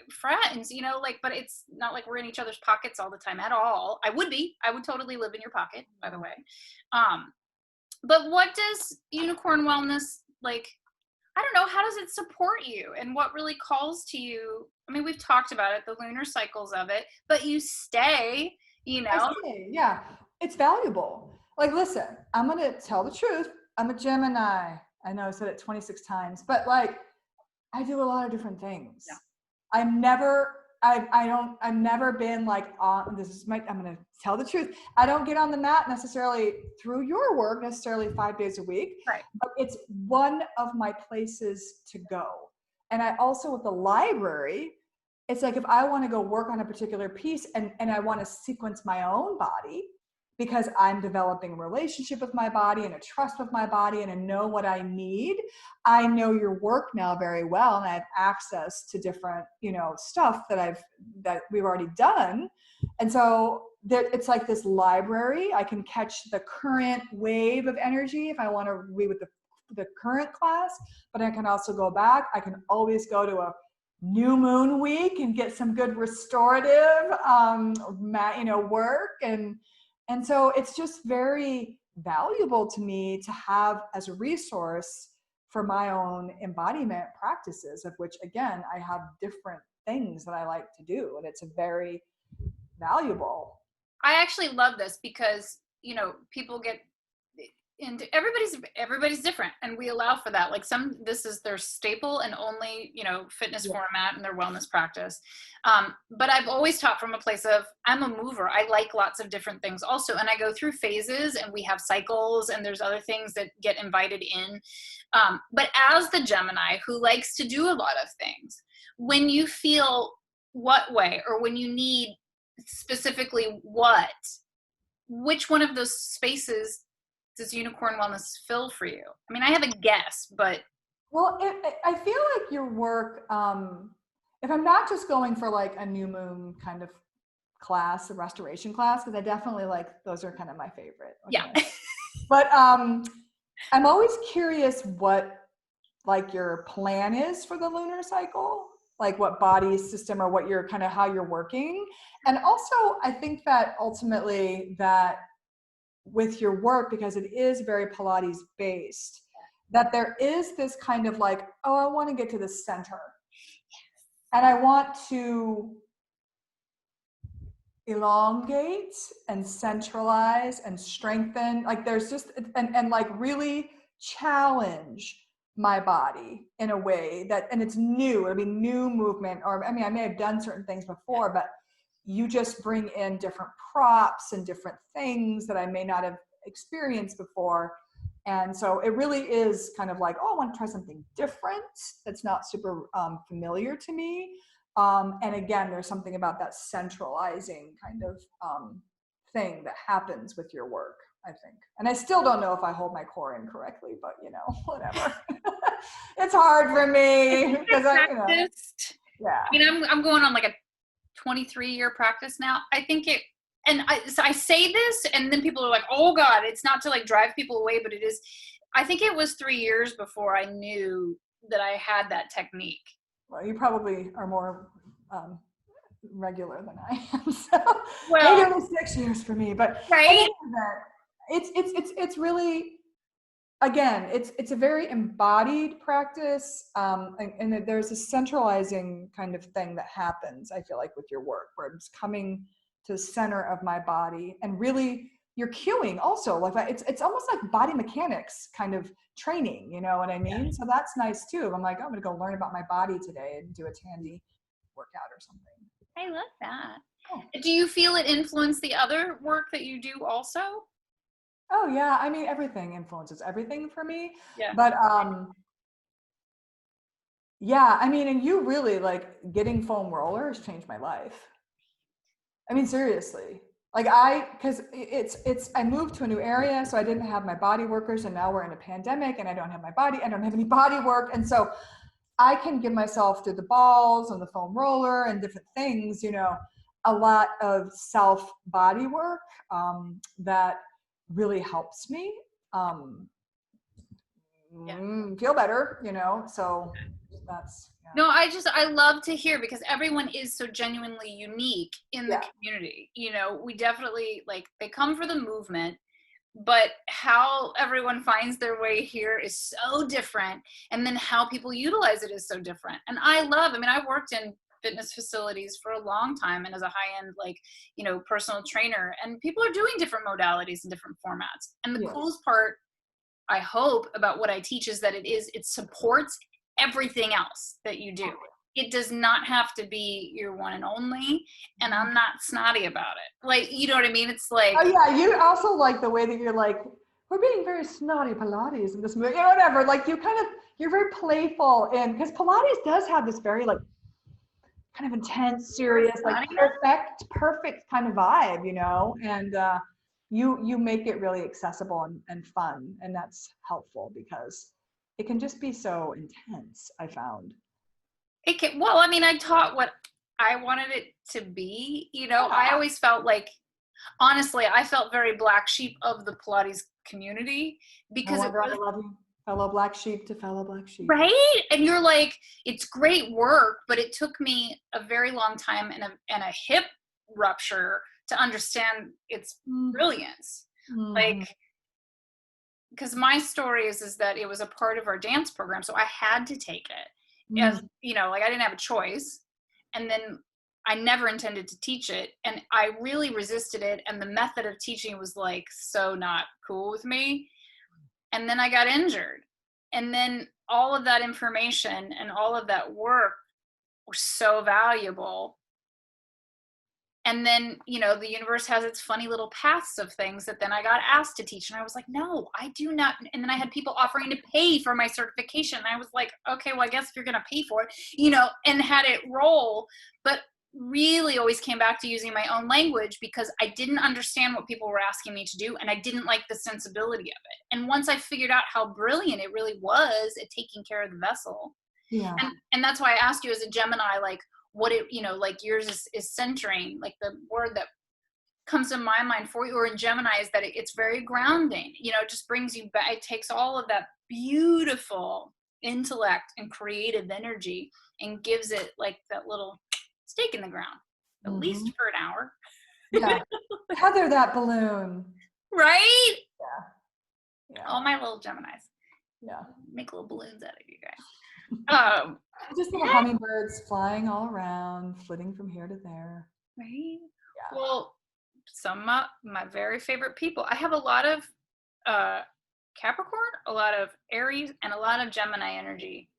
friends, but it's not like we're in each other's pockets all the time at all. I would totally live in your pocket, by the way. But what does unicorn wellness, I don't know, how does it support you, and what really calls to you? I mean, we've talked about it, the lunar cycles of it, but you stay,
I stay, yeah, it's valuable. Like, listen, I'm going to tell the truth. I'm a Gemini. I know I said it 26 times, but I do a lot of different things.
Yeah.
I've never been I'm going to tell the truth. I don't get on the mat necessarily through your work necessarily 5 days a week,
right?
But it's one of my places to go. And I also, with the library, it's like, if I want to go work on a particular piece and I want to sequence my own body, because I'm developing a relationship with my body and a trust with my body and I know what I need. I know your work now very well, and I have access to different, stuff that we've already done. And so it's like this library. I can catch the current wave of energy if I want to read with the current class, but I can also go back. I can always go to a new moon week and get some good restorative, work. And so it's just very valuable to me to have as a resource for my own embodiment practices, of which, again, I have different things that I like to do. And it's very valuable.
I actually love this because, people get into, everybody's different, and we allow for that. Like, this is their staple and only, fitness format and their wellness practice. But I've always taught from a place of, I'm a mover. I like lots of different things also. And I go through phases, and we have cycles, and there's other things that get invited in. But as the Gemini who likes to do a lot of things, when you feel what way, or when you need specifically which one of those spaces does unicorn wellness fill for you? I mean, I have a guess, but.
Well, I feel like your work, if I'm not just going for a new moon kind of class, a restoration class, because I definitely those are kind of my favorite. Okay.
Yeah.
But I'm always curious what your plan is for the lunar cycle, what body system, or what you're kind of, how you're working. And also, I think that ultimately that with your work, because it is very Pilates based, that there is this kind of I want to get to the center. And I want to elongate and centralize and strengthen. There's just, and really challenge my body in a way that, and it's new. I mean, new movement, or I may have done certain things before, but you just bring in different props and different things that I may not have experienced before. And so it really is kind of I want to try something different that's not super familiar to me. And again, there's something about that centralizing kind of thing that happens with your work, I think. And I still don't know if I hold my core in correctly, but whatever. It's hard for me because yeah.
I mean, I'm going on a 23-year practice now. I think it, and I say this, and then people are like, oh God, it's not to drive people away, but it is. I think it was 3 years before I knew that I had that technique.
Well, you probably are more regular than I am. So
well,
maybe it was 6 years for me, but
right.
It's really, again, it's a very embodied practice, and there's a centralizing kind of thing that happens, I feel with your work, where it's coming to the center of my body, and really you're cueing also, it's almost like body mechanics kind of training, you know what I mean? Yeah. So that's nice too. I'm I'm gonna go learn about my body today and do a Tandy workout or something.
I love that. Oh. Do you feel it influenced the other work that you do also?
Oh yeah, I mean, everything influences everything for me.
Yeah.
But yeah, I mean, and you really getting foam rollers changed my life. I mean, seriously. Because I moved to a new area, so I didn't have my body workers, and now we're in a pandemic, and I don't have any body work, and so I can give myself through the balls and the foam roller and different things, you know, a lot of self body work that really helps me feel better, you know. So that's
No, I love to hear, because everyone is so genuinely unique in the community. You know, we definitely, like, they come for the movement, but how everyone finds their way here is so different. And then how people utilize it is so different. And I mean, I worked in fitness facilities for a long time, and as a high-end, like, you know, personal trainer, and people are doing different modalities and different formats. And the coolest part, I hope, about what I teach is that it supports everything else that you do. It does not have to be your one and only, and I'm not snotty about it. Like, you know what I mean? It's like,
oh yeah, you also like the way that you're like, we're being very snotty Pilates in this movie, you know, whatever. Like you're very playful, and because Pilates does have this very like kind of intense, serious, like perfect kind of vibe, you know, and you make it really accessible and fun, and that's helpful because it can just be so intense, I found.
it can, well, I mean, I taught what I wanted it to be, you know. I always felt like, honestly, I felt very black sheep of the Pilates community, because
I love you, fellow black sheep to fellow black sheep.
Right? And you're like, it's great work, but it took me a very long time and a hip rupture to understand its brilliance. Like, because my story is that it was a part of our dance program, so I had to take it. As you know, like, I didn't have a choice. And then I never intended to teach it, and I really resisted it, and the method of teaching was like so not cool with me. And then I got injured. And then all of that information and all of that work were so valuable. And then, you know, the universe has its funny little paths of things that then I got asked to teach. And I was like, no, I do not. And then I had people offering to pay for my certification. And I was like, okay, well, I guess if you're going to pay for it, you know, and had it roll. But really always came back to using my own language, because I didn't understand what people were asking me to do, and I didn't like the sensibility of it. And once I figured out how brilliant it really was at taking care of the vessel, and that's why I asked you, as a Gemini, like, what it, you know, like yours is centering, like the word that comes to my mind for you, or in Gemini, is that it's very grounding. You know, it just brings you back. It takes all of that beautiful intellect and creative energy and gives it like that little stake in the ground, at least for an hour.
Tether that balloon.
Right? Yeah. All my little Geminis.
Yeah.
Make little balloons out of you guys.
Just little hummingbirds flying all around, flitting from here to there.
Right? Yeah. Well, some of my very favorite people. I have a lot of Capricorn, a lot of Aries, and a lot of Gemini energy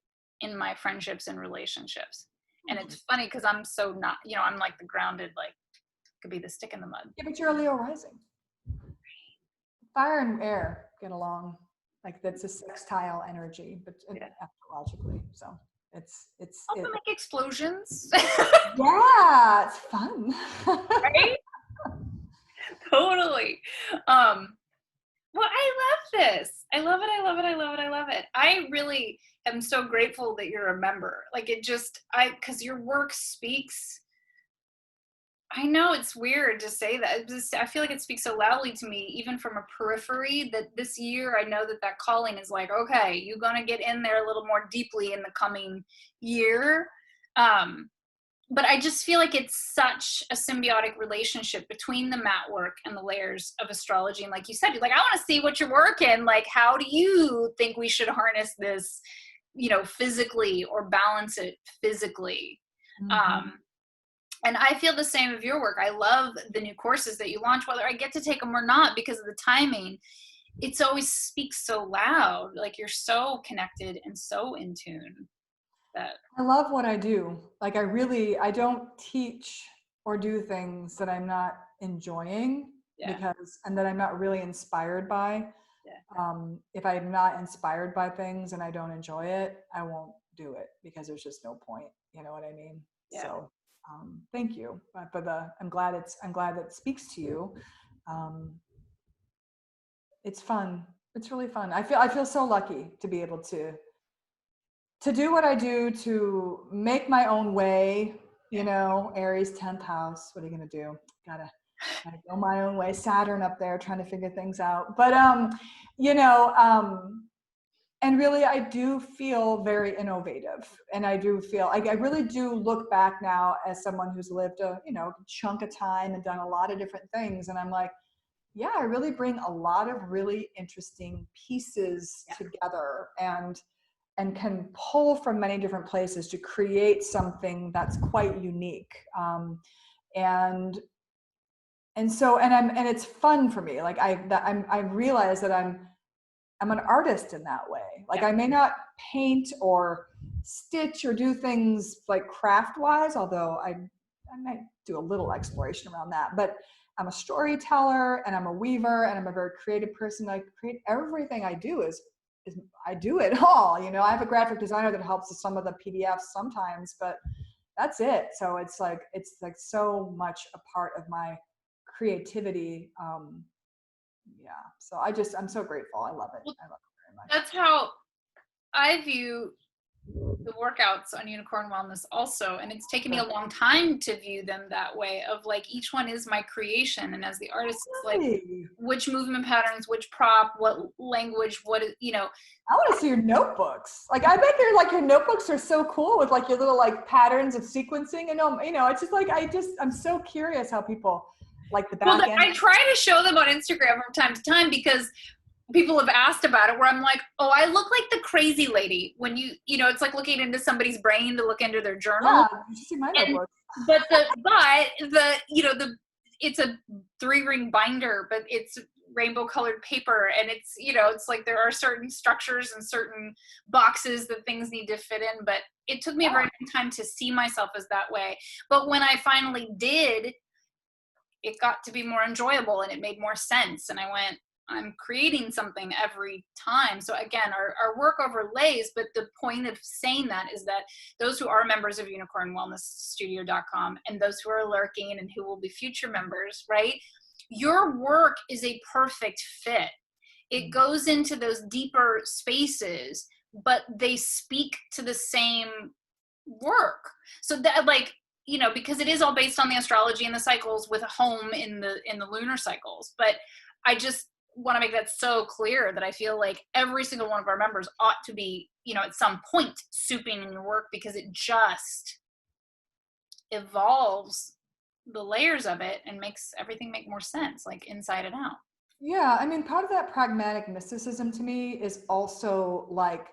in my friendships and relationships. And it's funny because I'm so not, you know, I'm like the grounded, like, could be the stick in the mud.
Yeah, but you're a Leo rising. Fire and air get along. Like, that's a sextile energy, but astrologically. So it's
also make explosions.
Yeah, it's fun.
Right? Totally. Well, I love this. I love it. I love it. I love it. I love it. I really am so grateful that you're a member. Like, it just, because your work speaks. I know it's weird to say that. I feel like it speaks so loudly to me, even from a periphery, that this year I know that calling is like, okay, you're going to get in there a little more deeply in the coming year. But I just feel like it's such a symbiotic relationship between the mat work and the layers of astrology. And like you said, you're like, I want to see what you're working. Like, how do you think we should harness this, you know, physically, or balance it physically? And I feel the same of your work. I love the new courses that you launch, whether I get to take them or not, because of the timing. It's always speaks so loud. Like, you're so connected and so in tune. That
I love what I do. Like, I don't teach or do things that I'm not enjoying, and that I'm not really inspired by. If I'm not inspired by things and I don't enjoy it, I won't do it, because there's just no point. You know what I mean? So thank you. But I'm glad that it speaks to you. It's fun. It's really fun. I feel so lucky to be able to to do what I do, to make my own way, you know, Aries 10th house. What are you going to do? Gotta go my own way. Saturn up there trying to figure things out. But, you know, and really, I do feel very innovative. And I do feel, I really do look back now as someone who's lived a, you know, chunk of time and done a lot of different things. And I'm like, yeah, I really bring a lot of really interesting pieces together and can pull from many different places to create something that's quite unique. And so, and it's fun for me. Like I realize that I'm an artist in that way. Like I may not paint or stitch or do things like craft wise, although I might do a little exploration around that, but I'm a storyteller and I'm a weaver and I'm a very creative person. I create everything I do is I do it all. You know, I have a graphic designer that helps with some of the PDFs sometimes, but that's it. So it's like so much a part of my creativity. Yeah. So I'm so grateful. I love it. I love it very much.
That's how I view the workouts on Unicorn Wellness also. And it's taken me a long time to view them that way, of like, each one is my creation. And as the artist, it's like, which movement patterns, which prop, what language, what is, you know.
I want to see your notebooks. Like, I bet your notebooks are so cool with like your little like patterns of sequencing. And you know, it's just like, I'm so curious how people like the back end.
I try to show them on Instagram from time to time because people have asked about it, where I'm like, oh, I look like the crazy lady when you know, it's like looking into somebody's brain to look into their journal.
Yeah, you should see my notebook.
But you know, it's a 3-ring binder, but it's rainbow colored paper, and it's, you know, it's like there are certain structures and certain boxes that things need to fit in. But it took me a very long time to see myself as that way. But when I finally did, it got to be more enjoyable and it made more sense. And I went, I'm creating something every time. So again, our work overlays, but the point of saying that is that those who are members of unicornwellnessstudio.com and those who are lurking and who will be future members, right? Your work is a perfect fit. It goes into those deeper spaces, but they speak to the same work. So that, like, you know, because it is all based on the astrology and the cycles with a home in the lunar cycles. But I just want to make that so clear that I feel like every single one of our members ought to be, you know, at some point souping in your work, because it just evolves the layers of it and makes everything make more sense, like inside and out.
Yeah, I mean, part of that pragmatic mysticism to me is also like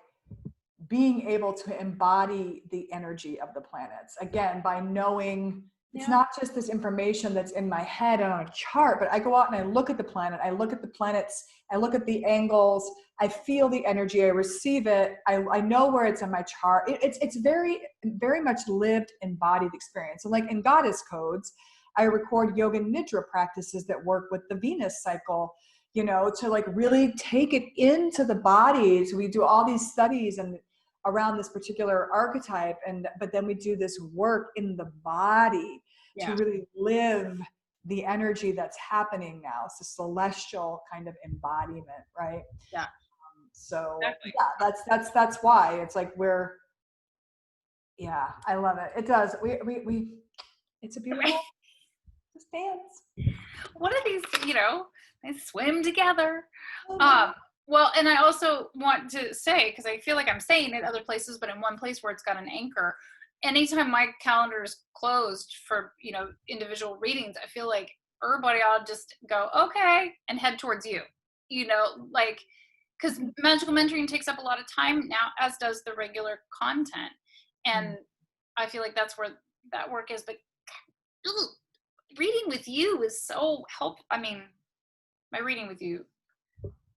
being able to embody the energy of the planets, again, by knowing it's not just this information that's in my head and on a chart, but I go out and I look at the planet, I look at the planets, I look at the angles, I feel the energy, I receive it, I know where it's in my chart. It's very, very much lived, embodied experience. And like in goddess codes, I record yoga nidra practices that work with the Venus cycle, you know, to like really take it into the body. So we do all these studies and around this particular archetype, but then we do this work in the body to really live the energy that's happening now. It's a celestial kind of embodiment, right?
Yeah.
So exactly. Yeah, that's why it's like I love it. It does. We it's a beautiful just dance.
What are these, you know, they swim together. Well, and I also want to say, because I feel like I'm saying it other places, but in one place where it's got an anchor, anytime my calendar is closed for, you know, individual readings, I feel like everybody ought to just go, okay, and head towards you, you know, like, because magical mentoring takes up a lot of time now, as does the regular content. And I feel like that's where that work is. But reading with you is so helpful. I mean, my reading with you,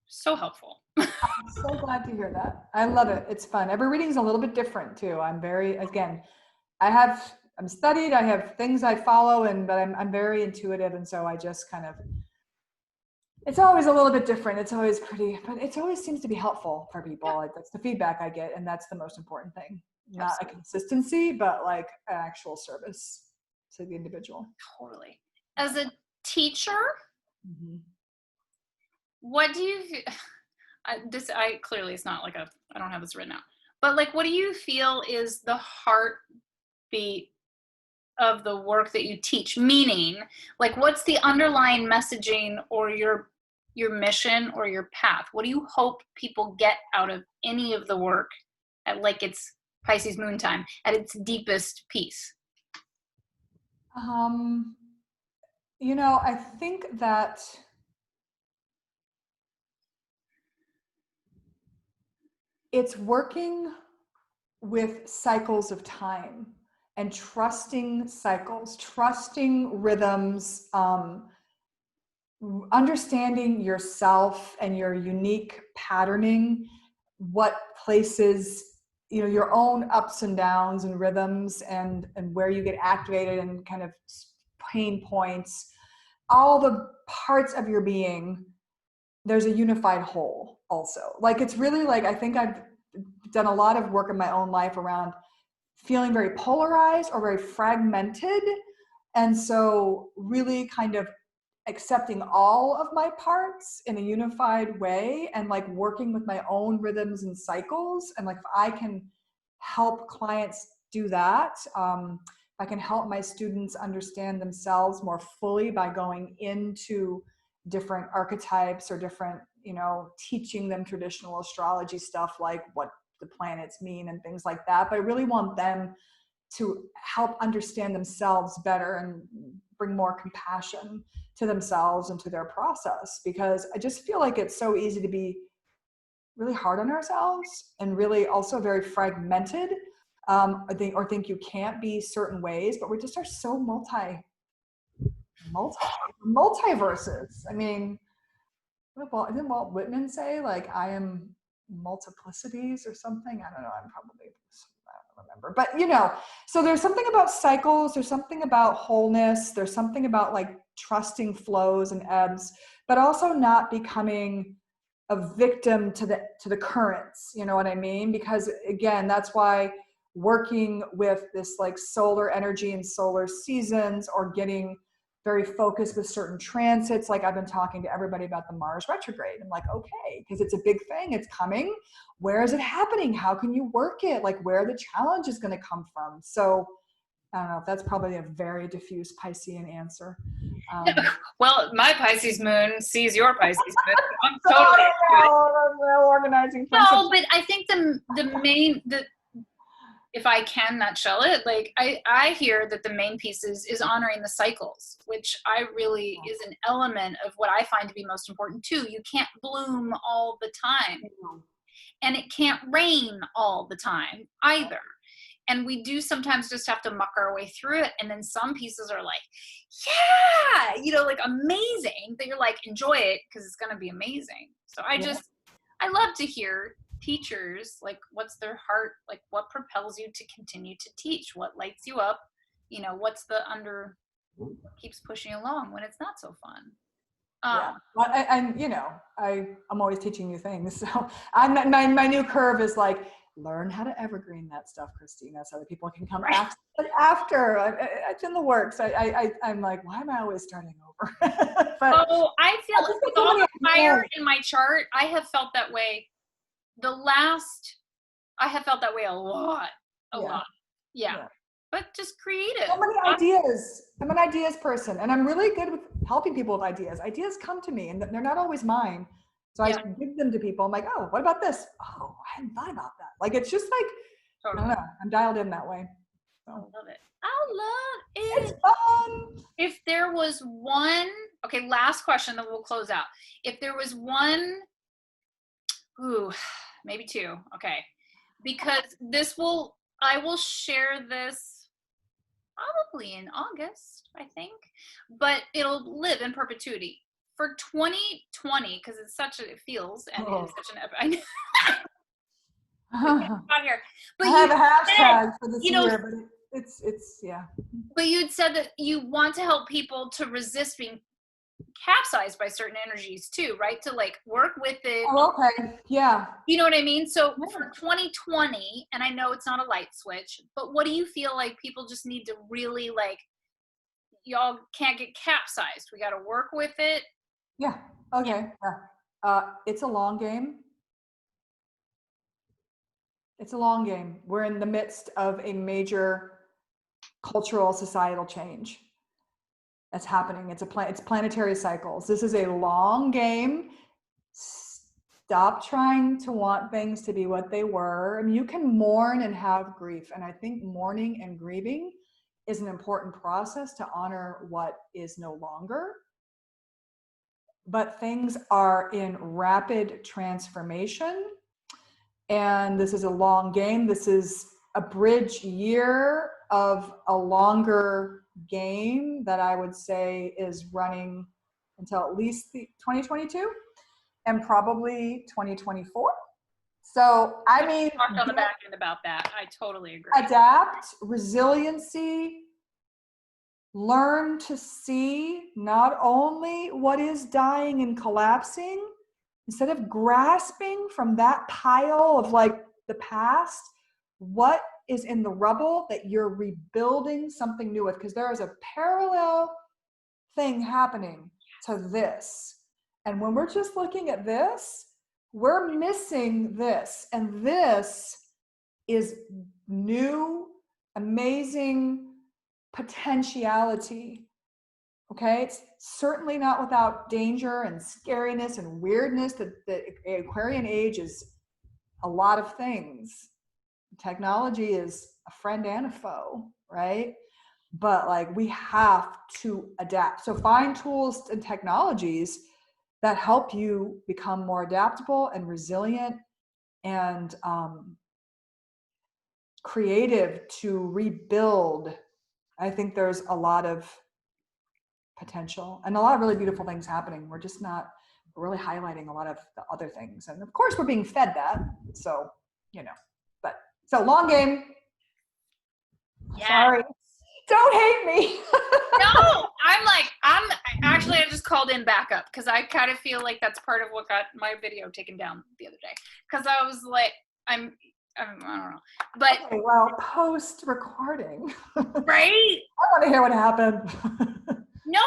so helpful.
I'm so glad to hear that. I love it. It's fun. Every reading is a little bit different too. I'm studied, I have things I follow, but I'm very intuitive. And so I just kind of, it's always a little bit different. It's always pretty, but it always seems to be helpful for people. Like, that's the feedback I get. And that's the most important thing. Not a consistency, but like an actual service to the individual.
Totally. As a teacher, what do you, clearly it's not like I don't have this written out, But like, what do you feel is the heartbeat of the work that you teach? Meaning, like, what's the underlying messaging or your mission or your path? What do you hope people get out of any of the work at like its Pisces moon time, at its deepest piece?
You know, I think that it's working with cycles of time and trusting cycles, trusting rhythms, understanding yourself and your unique patterning, what places, you know, your own ups and downs and rhythms, and where you get activated and kind of pain points, all the parts of your being. There's a unified whole also. Like, it's really like, I think I've done a lot of work in my own life around feeling very polarized or very fragmented. And so really kind of accepting all of my parts in a unified way, and like working with my own rhythms and cycles. And like, if I can help clients do that, I can help my students understand themselves more fully by going into different archetypes or different, you know, teaching them traditional astrology stuff like what the planets mean and things like that. But I really want them to help understand themselves better and bring more compassion to themselves and to their process, because I just feel like it's so easy to be really hard on ourselves and really also very fragmented, or think you can't be certain ways, but we just are so multiverses. I mean, didn't Walt Whitman say, like, I am multiplicities or something? I don't know. I don't remember. But, you know, so there's something about cycles. There's something about wholeness. There's something about like trusting flows and ebbs, but also not becoming a victim to the currents. You know what I mean? Because again, that's why working with this like solar energy and solar seasons, or getting very focused with certain transits. Like, I've been talking to everybody about the Mars retrograde. I'm like, okay, because it's a big thing. It's coming. Where is it happening? How can you work it? Like, where are the challenge is going to come from? So I don't know. That's probably a very diffuse Piscean answer.
Well, my Pisces moon sees your Pisces moon. I'm
So
totally
organizing
no,
principle.
but I think if I can nutshell it, like I hear that the main piece is honoring the cycles, which I really is an element of what I find to be most important too. You can't bloom all the time, and it can't rain all the time either. And we do sometimes just have to muck our way through it. And then some pieces are like, yeah, you know, like amazing, that you're like, enjoy it because it's going to be amazing. So I love to hear teachers, like, what's their heart, like what propels you to continue to teach, what lights you up, you know, what's the what keeps pushing you along when it's not so fun.
Yeah, well, and you know, I'm always teaching new things. So my new curve is like, learn how to evergreen that stuff, Christina, so that people can come
Right.
after. It's in the works. I'm like, why am I always starting over? But
Oh, I feel
just
with
too
all
many
the fire
ideas.
in my chart, I have felt that way I have felt that way a lot.
Yeah,
Yeah.
yeah.
But just creative.
So many ideas. I'm an ideas person, and I'm really good with helping people with ideas. Ideas come to me, and they're not always mine. So I
Yeah,
give them to people. I'm like, oh, what about this? Oh, I hadn't thought about that. Like, it's just like, I don't
totally.
know. I'm dialed in that way.
I
So
love it. I love
it's
it.
fun.
If there was one, okay, last question, then we'll close out. If there was one, ooh, maybe two. Okay. Because I will share this probably in August, I think, but it'll live in perpetuity for 2020, because it feels, and it is such an I know we can't talk here, but
I have a
said,
hashtag for this
you know,
year, but it's yeah.
but you'd said that you want to help people to resist being capsized by certain energies too, right? To like work with it.
Oh, okay. Yeah.
You know what I mean? So
Yeah.
for 2020, and I know it's not a light switch, but what do you feel like people just need to really like, y'all can't get capsized. We got to work with it.
Yeah. Okay. Yeah. It's a long game. It's a long game. We're in the midst of a major cultural societal change that's happening. It's planetary cycles. This is a long game. Stop trying to want things to be what they were. I mean, you can mourn and have grief. And I think mourning and grieving is an important process to honor what is no longer. But things are in rapid transformation. And this is a long game. This is a bridge year of a longer game that I would say is running until at least 2022 and probably 2024. So, I mean,
Talked on the back end about that. I totally agree.
Adapt, resiliency, learn to see not only what is dying and collapsing, instead of grasping from that pile of like the past, what is in the rubble that you're rebuilding something new with? Because there is a parallel thing happening to this. And when we're just looking at this, we're missing this. And this is new, amazing potentiality. Okay, it's certainly not without danger and scariness and weirdness. The Aquarian age is a lot of things. Technology is a friend and a foe, right? But like we have to adapt. So find tools and technologies that help you become more adaptable and resilient and creative to rebuild. I think there's a lot of potential and a lot of really beautiful things happening. We're just not really highlighting a lot of the other things. And of course we're being fed that. So, but so long game.
Yeah.
Sorry. Don't hate me.
No, I just called in backup because I kind of feel like that's part of what got my video taken down the other day. Because I was like, I don't know. But
okay, well, post recording.
Right?
I want to hear what happened.
No,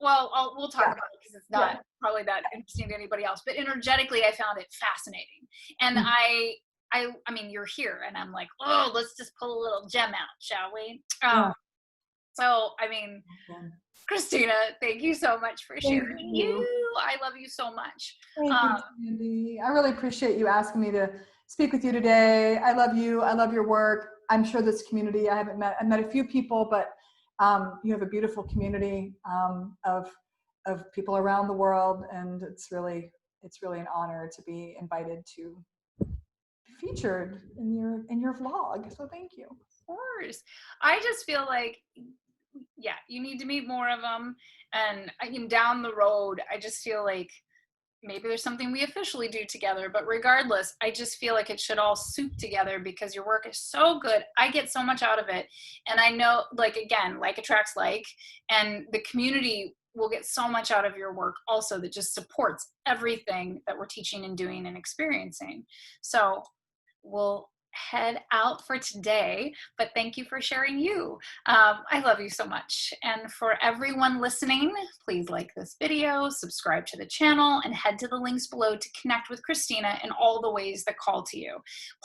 we'll talk about it because it's not probably that interesting to anybody else. But energetically, I found it fascinating. And I mean, you're here, and I'm like, oh, let's just pull a little gem out, shall we? So, I mean, Christina, thank you so much for sharing. I love you so much.
Thank you, Sandy. I really appreciate you asking me to speak with you today. I love you. I love your work. I'm sure this community, I've met a few people, but you have a beautiful community of people around the world, and it's really an honor to be invited to be featured in your vlog. So thank you.
Of course. I just feel like, you need to meet more of them, and down the road, I just feel like maybe there's something we officially do together, but regardless, I just feel like it should all soup together because your work is so good. I get so much out of it. And I know, like attracts like, and the community will get so much out of your work also that just supports everything that we're teaching and doing and experiencing. So we'll head out for today, but thank you for sharing you. I love you so much. And for everyone listening, please like this video, subscribe to the channel, and head to the links below to connect with Christina in all the ways that call to you.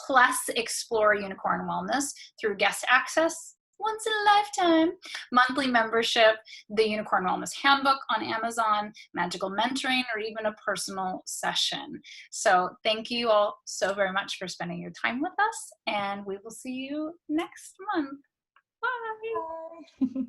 Plus, explore unicorn wellness through guest access, once in a lifetime, monthly membership, the Unicorn Wellness Handbook on Amazon, magical mentoring, or even a personal session. So thank you all so very much for spending your time with us, and we will see you next month. Bye.
Bye.